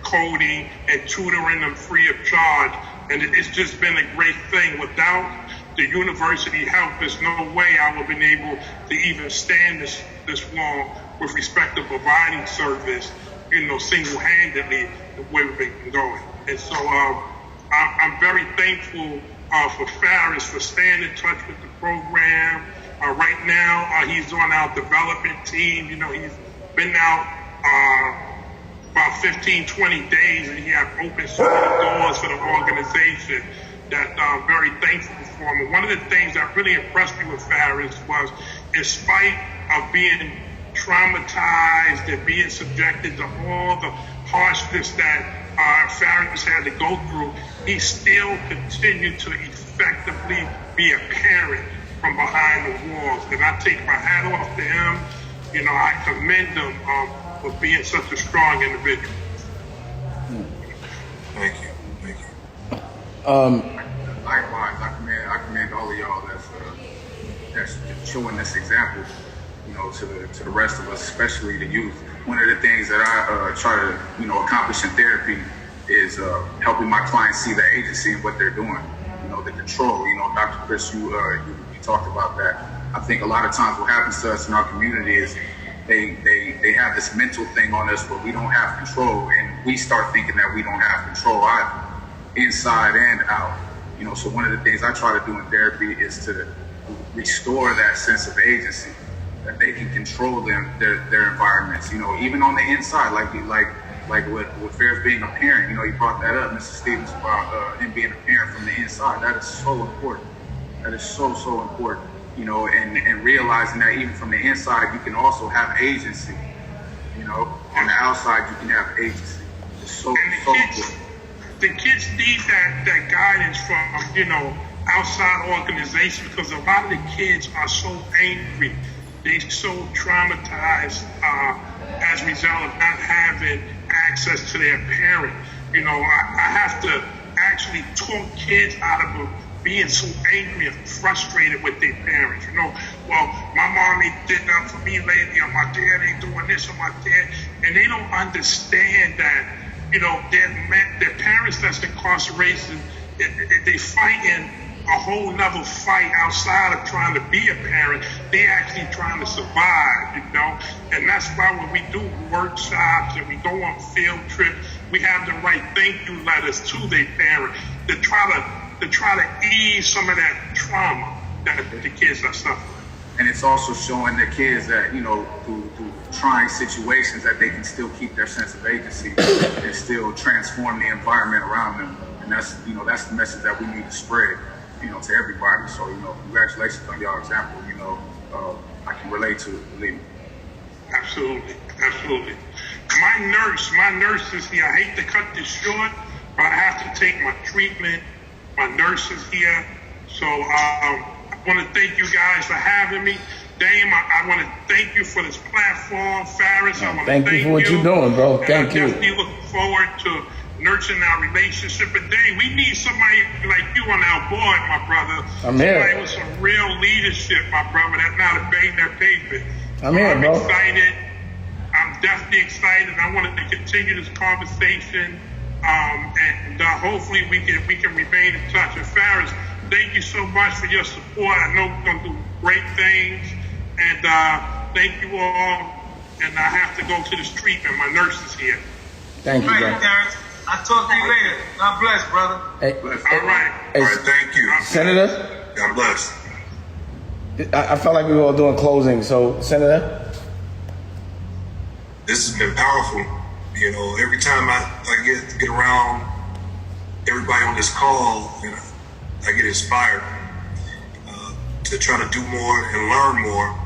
coding, and tutoring them free of charge. And it's just been a great thing. Without the university help, there's no way I would have been able to even stand this long with respect to providing service, single-handedly the way we've been going. And so I'm very thankful for Farris for staying in touch with the program. Right now, he's on our development team. He's been out about 15, 20 days, and he has opened so many doors for the organization that I'm very thankful for him. And one of the things that really impressed me with Farris was, in spite of being traumatized and being subjected to all the harshness that Farris had to go through, he still continued to effectively be a parent from behind the walls. And I take my hat off to him. You know, I commend him for being such a strong individual. Thank you. Thank you. Likewise, I commend all of y'all that's showing this example, you know, to the rest of us, especially the youth. One of the things that I try to, you know, accomplish in therapy is helping my clients see the agency in what they're doing. You know, the control. You know, Dr. Chris, you talked about that. I think a lot of times what happens to us in our community is they have this mental thing on us where we don't have control, and we start thinking that we don't have control either, inside and out. You know, so one of the things I try to do in therapy is to restore that sense of agency, that they can control their environments. You know, even on the inside, like with Ferris being a parent. You know, you brought that up, Mr. Stevens, about him being a parent from the inside. That is so important. That is so important. You know, and realizing that even from the inside, you can also have agency. You know, on the outside, you can have agency. It's so important. The kids need that guidance from, you know, outside organizations, because a lot of the kids are so angry. They're so traumatized as a result of not having access to their parent. You know, I have to actually talk kids out of being so angry and frustrated with their parents. You know, well, my mommy did that for me lately, or my dad ain't doing this, or my dad, and they don't understand that, you know, their parents that's incarceration, they fighting a whole nother fight outside of trying to be a parent. They actually trying to survive, you know, and that's why when we do workshops and we go on field trips, we have to write thank you letters to their parent to try to ease some of that trauma that the kids are suffering. And it's also showing the kids that, you know, through trying situations, that they can still keep their sense of agency and still transform the environment around them. And that's, you know, that's the message that we need to spread, you know, to everybody. So, you know, congratulations on y'all example. You know, I can relate to it, believe me. Absolutely. My nurse is here. I hate to cut this short, but I have to take my treatment. My nurse is here. So I want to thank you guys for having me. Dame, I want to thank you for this platform. Farris, I want to thank you for what you're doing, bro. Thank you. I'm definitely looking forward to nurturing our relationship. And Dame, we need somebody like you on our board, my brother. I'm here. Somebody with some real leadership, my brother, that's not a bang that pavement. I'm here, bro. I'm excited. I'm definitely excited. I wanted to continue this conversation. And hopefully we can remain in touch. And Farris, thank you so much for your support. I know we're going to do great things. And thank you all. And I have to go to this treatment. My nurse is here. Thank you, bro. Terrence. I'll talk to you later. God bless, brother. Hey, All right. hey, All right, thank you. Senator, God bless. I felt like we were all doing closing. So, Senator? This has been powerful. You know, every time I get around everybody on this call, you know, I get inspired to try to do more and learn more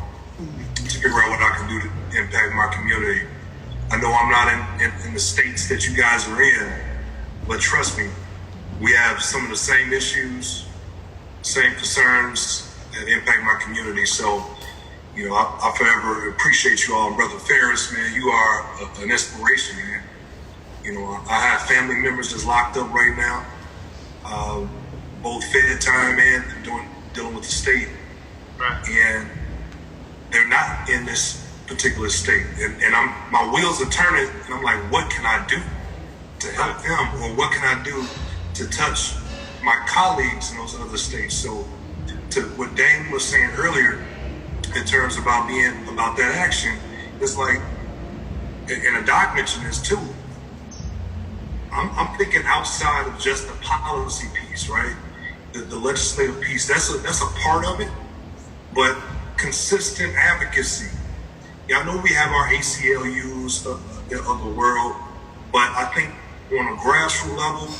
to figure out what I can do to impact my community. I know I'm not in the states that you guys are in, but trust me, we have some of the same issues, same concerns that impact my community. So, you know, I forever appreciate you all. And Brother Farris, man, you are an inspiration, man. You know, I have family members that's locked up right now, both fed time and dealing with the state. Right. And they're not in this particular state. And my wheels are turning, and I'm like, what can I do to help them? Or what can I do to touch my colleagues in those other states? So to what Dame was saying earlier, in terms about that action, it's like, and Doc mentioned this too, I'm thinking outside of just the policy piece, right? The legislative piece, that's a part of it, but consistent advocacy. Yeah, I know we have our ACLUs of the world, but I think on a grassroots level,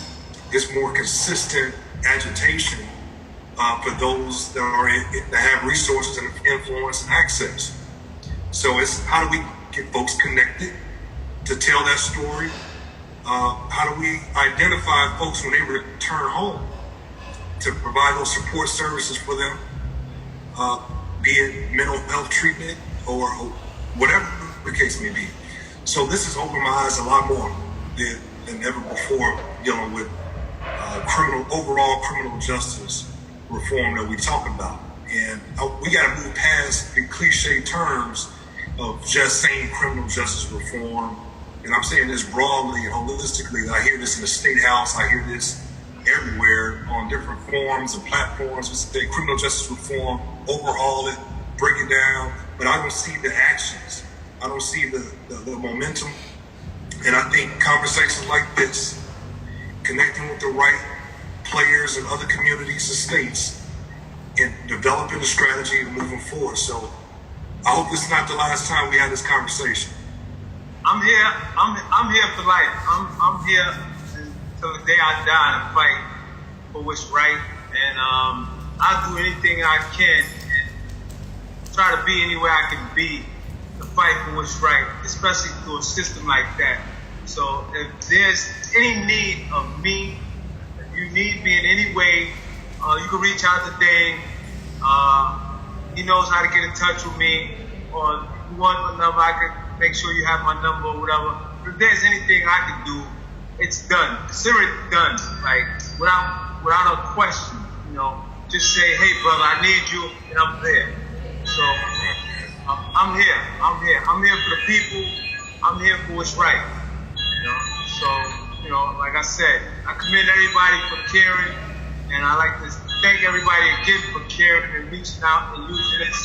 it's more consistent agitation for those that have resources and influence and access. So it's how do we get folks connected to tell that story, How do we identify folks when they return home to provide those support services for them, be it mental health treatment or whatever the case may be. So this has opened my eyes a lot more than ever before dealing with overall criminal justice reform that we talk about. And we got to move past the cliche terms of just saying criminal justice reform. And I'm saying this broadly and holistically. I hear this in the State House. I hear this everywhere on different forums and platforms. We say criminal justice reform, overhaul it, break it down. But I don't see the actions. I don't see the momentum. And I think conversations like this, connecting with the right players in other communities and states, and developing a strategy and moving forward. So I hope this is not the last time we have this conversation. I'm here. I'm here for life. I'm here until the day I die and fight for what's right. And I'll do anything I can and try to be anywhere I can be to fight for what's right, especially through a system like that. So if there's any need of me, if you need me in any way, you can reach out to Dane. He knows how to get in touch with me. Or if you want my number, I can make sure you have my number or whatever. If there's anything I can do, it's done. Consider it done. Like without a question. Just say, hey brother, I need you, and I'm there. So I'm here. I'm here for the people. I'm here for what's right. So like I said, I commend everybody for caring. And I like to thank everybody again for caring and reaching out and using this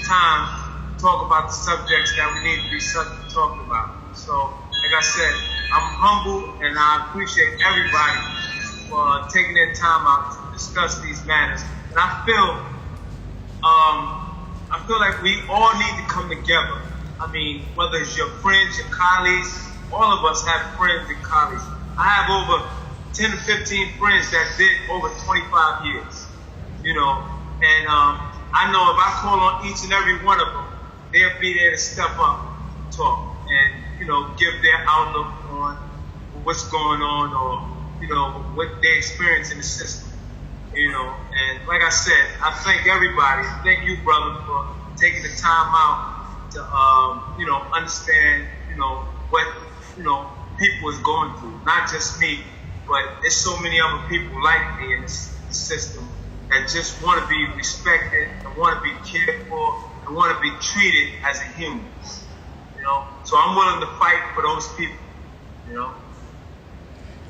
time to talk about the subjects that we need to be talking about. So, like I said, I'm humble and I appreciate everybody for taking their time out to discuss these matters. And I feel like we all need to come together. I mean, whether it's your friends, your colleagues, all of us have friends and colleagues. I have over 10 to 15 friends that did over 25 years, and I know if I call on each and every one of them, they'll be there to step up, talk, and, give their outlook on what's going on or, what they experience in the system, and like I said, I thank everybody. Thank you, brother, for taking the time out to, understand, what, people is going through, not just me. But there's so many other people like me in this system that just want to be respected and want to be cared for and want to be treated as a human. So I'm willing to fight for those people.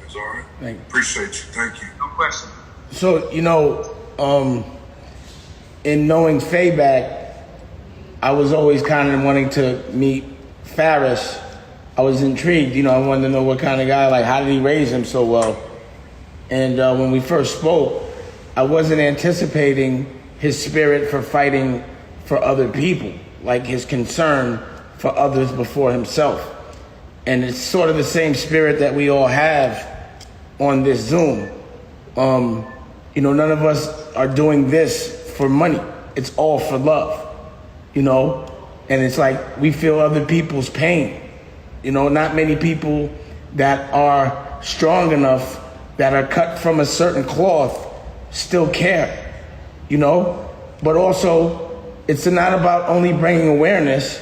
It's all right. Appreciate you. Thank you. No question. So, in knowing Fayback, I was always kind of wanting to meet Farris. I was intrigued, I wanted to know what kind of guy, how did he raise him so well? And when we first spoke, I wasn't anticipating his spirit for fighting for other people, like his concern for others before himself. And it's sort of the same spirit that we all have on this Zoom. None of us are doing this for money. It's all for love, And it's like we feel other people's pain. Not many people that are strong enough, that are cut from a certain cloth, still care, But also, it's not about only bringing awareness.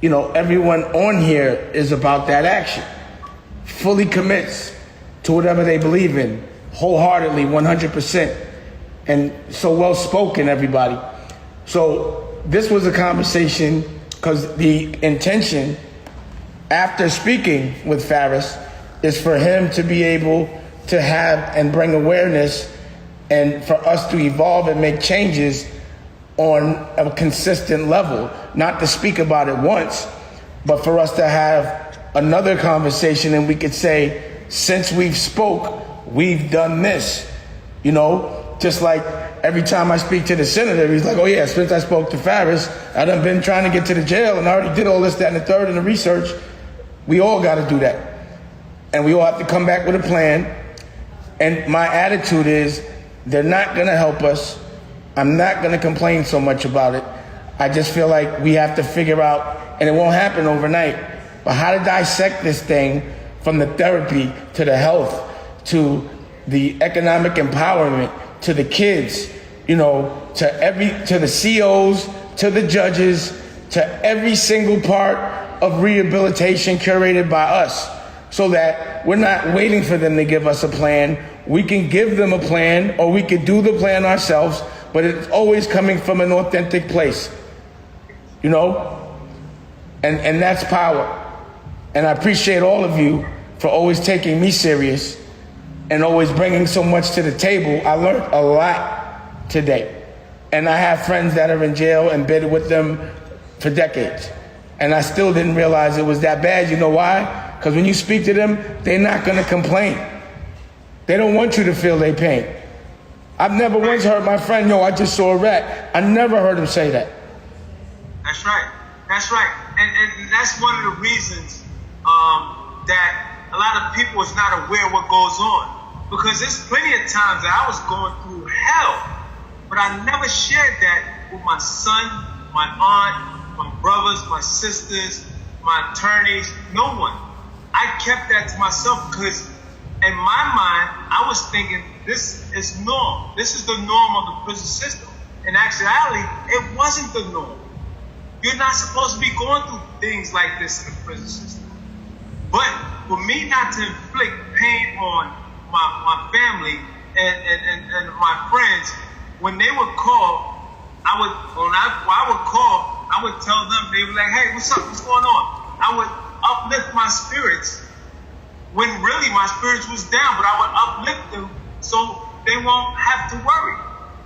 Everyone on here is about that action. Fully commits to whatever they believe in, wholeheartedly, 100%. And so well spoken, everybody. So this was a conversation because the intention after speaking with Farris is for him to be able to have and bring awareness and for us to evolve and make changes on a consistent level, not to speak about it once, but for us to have another conversation and we could say, since we've spoke, we've done this, just like every time I speak to the senator, he's like, oh yeah, since I spoke to Farris, I done been trying to get to the jail and I already did all this, that, and the third in the research. We all got to do that. And we all have to come back with a plan. And my attitude is, they're not going to help us. I'm not going to complain so much about it. I just feel like we have to figure out, and it won't happen overnight, but how to dissect this thing from the therapy to the health to the economic empowerment to the kids, you know, to the COs, to the judges, to every single part of rehabilitation curated by us, so that we're not waiting for them to give us a plan. We can give them a plan, or we can do the plan ourselves, but it's always coming from an authentic place, you know? And that's power. And I appreciate all of you for always taking me serious and always bringing so much to the table. I learned a lot today. And I have friends that are in jail and been with them for decades. And I still didn't realize it was that bad. You know why? Because when you speak to them, they're not going to complain. They don't want you to feel their pain. I've never once heard my friend, yo, I just saw a rat. I never heard him say that. That's right. That's right. And that's one of the reasons that a lot of people is not aware of what goes on. Because there's plenty of times that I was going through hell, but I never shared that with my son, my aunt, my brothers, my sisters, my attorneys, no one. I kept that to myself because in my mind, I was thinking this is norm. This is the norm of the prison system. In actuality, it wasn't the norm. You're not supposed to be going through things like this in the prison system. But for me not to inflict pain on my family and my friends, when they would call, I would tell them, they would be like, hey, what's up? What's going on? I would uplift my spirits when really my spirits was down, but I would uplift them so they won't have to worry.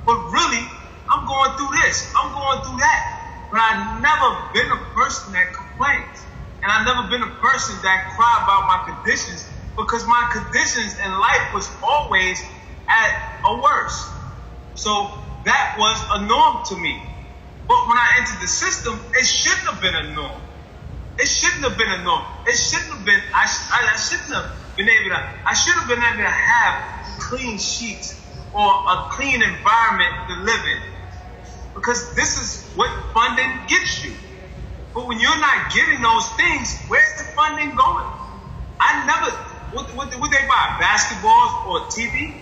But really, I'm going through this, I'm going through that. But I've never been a person that complains. And I've never been a person that cried about my conditions, because my conditions in life was always at a worst. So that was a norm to me. But when I entered the system, it shouldn't have been a norm. It shouldn't have been a norm. It shouldn't have been, I shouldn't have been able to, I should have been able to have clean sheets or a clean environment to live in. Because this is what funding gets you. But when you're not getting those things, where's the funding going? I never, would they buy basketballs or TV?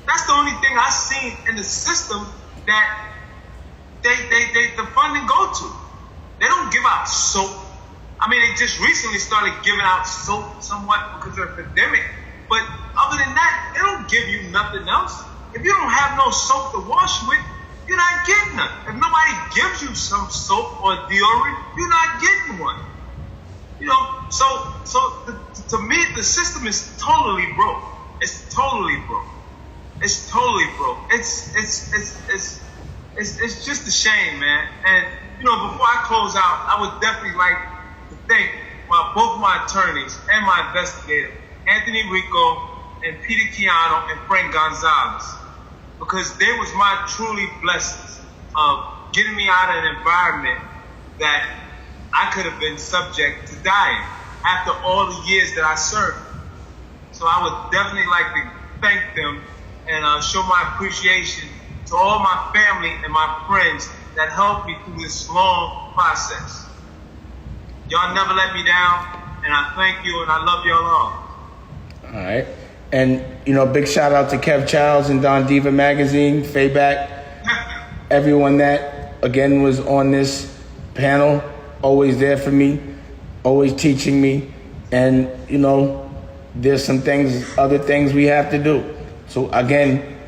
That's the only thing I've seen in the system that the funding go to. They don't give out soap. I mean, they just recently started giving out soap somewhat because of the pandemic. But other than that, they don't give you nothing else. If you don't have no soap to wash with, you're not getting none. If nobody gives you some soap or deodorant, you're not getting one. You know, to me, the system is totally broke. It's totally broke. It's totally broke. It's just a shame, man. And you know, before I close out, I would definitely like to thank both my attorneys and my investigator, Anthony Rico and Peter Keanu and Frank Gonzalez, because they was my truly blessings of getting me out of an environment that I could have been subject to dying after all the years that I served. So I would definitely like to thank them and show my appreciation to all my family and my friends that helped me through this long process. Y'all never let me down, and I thank you, and I love y'all all. All right. And, you know, big shout out to Kev Childs and Don Diva Magazine, Fayback, everyone that, again, was on this panel, always there for me, always teaching me. And, you know, there's some things, other things we have to do. So, again,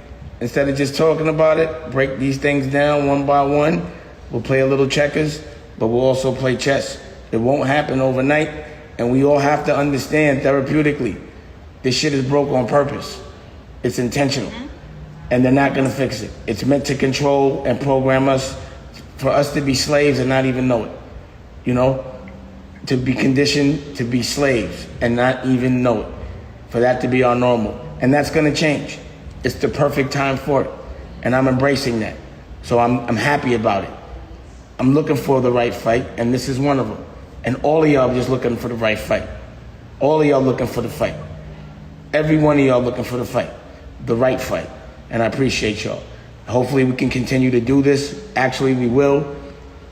instead of just talking about it, break these things down one by one. We'll play a little checkers, but we'll also play chess. It won't happen overnight, and we all have to understand therapeutically, this shit is broke on purpose. It's intentional. And they're not gonna fix it. It's meant to control and program us, for us to be slaves and not even know it. You know? To be conditioned to be slaves and not even know it. For that to be our normal. And that's gonna change. It's the perfect time for it. And I'm embracing that. So I'm happy about it. I'm looking for the right fight, and this is one of them. And all of y'all just looking for the right fight. All of y'all looking for the fight. Every one of y'all looking for the fight, the right fight. And I appreciate y'all. Hopefully we can continue to do this. Actually, we will.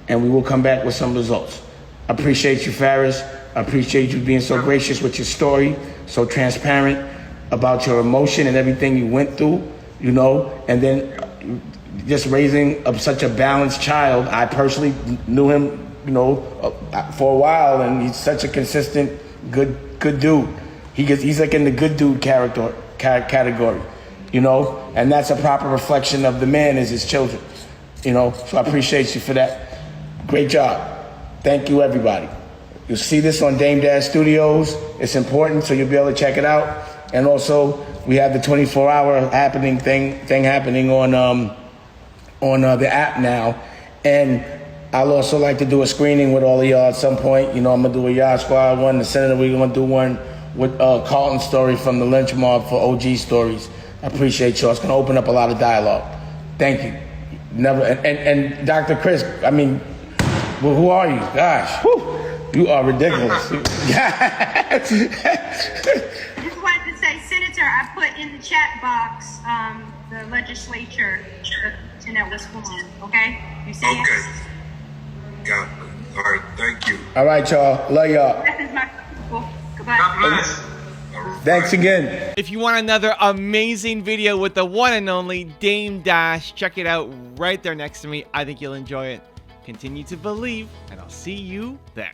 And we will come back with some results. I appreciate you, Farris. I appreciate you being so gracious with your story. so transparent about your emotion and everything you went through, you know, and then just raising up such a balanced child. I personally knew him, you know, for a while, and he's such a consistent, good dude. He's like in the good dude category, you know, and that's a proper reflection of the man is his children, you know. So I appreciate you for that. Great job. Thank you, everybody. You'll see this on Dame Dash Studios. It's important, so you'll be able to check it out. And also, we have the 24-hour thing happening on the app now. And I'll also like to do a screening with all of y'all at some point. You know, I'm gonna do a Yard Squad one. The Senator, we're gonna do one with Carlton story from the lynch mob for OG stories. I appreciate y'all. It's gonna open up a lot of dialogue. Thank you. Never. And Dr. Chris, I mean, well, who are you? Gosh, whew, you are ridiculous. I just wanted to say, Senator, I put in the chat box the legislature that was formed. Okay, you see it? Okay. Got it. All right. Thank you. All right, y'all. Love y'all. That is my people. Goodbye. God bless. Thanks again. If you want another amazing video with the one and only Dame Dash, check it out right there next to me. I think you'll enjoy it. Continue to believe, and I'll see you there.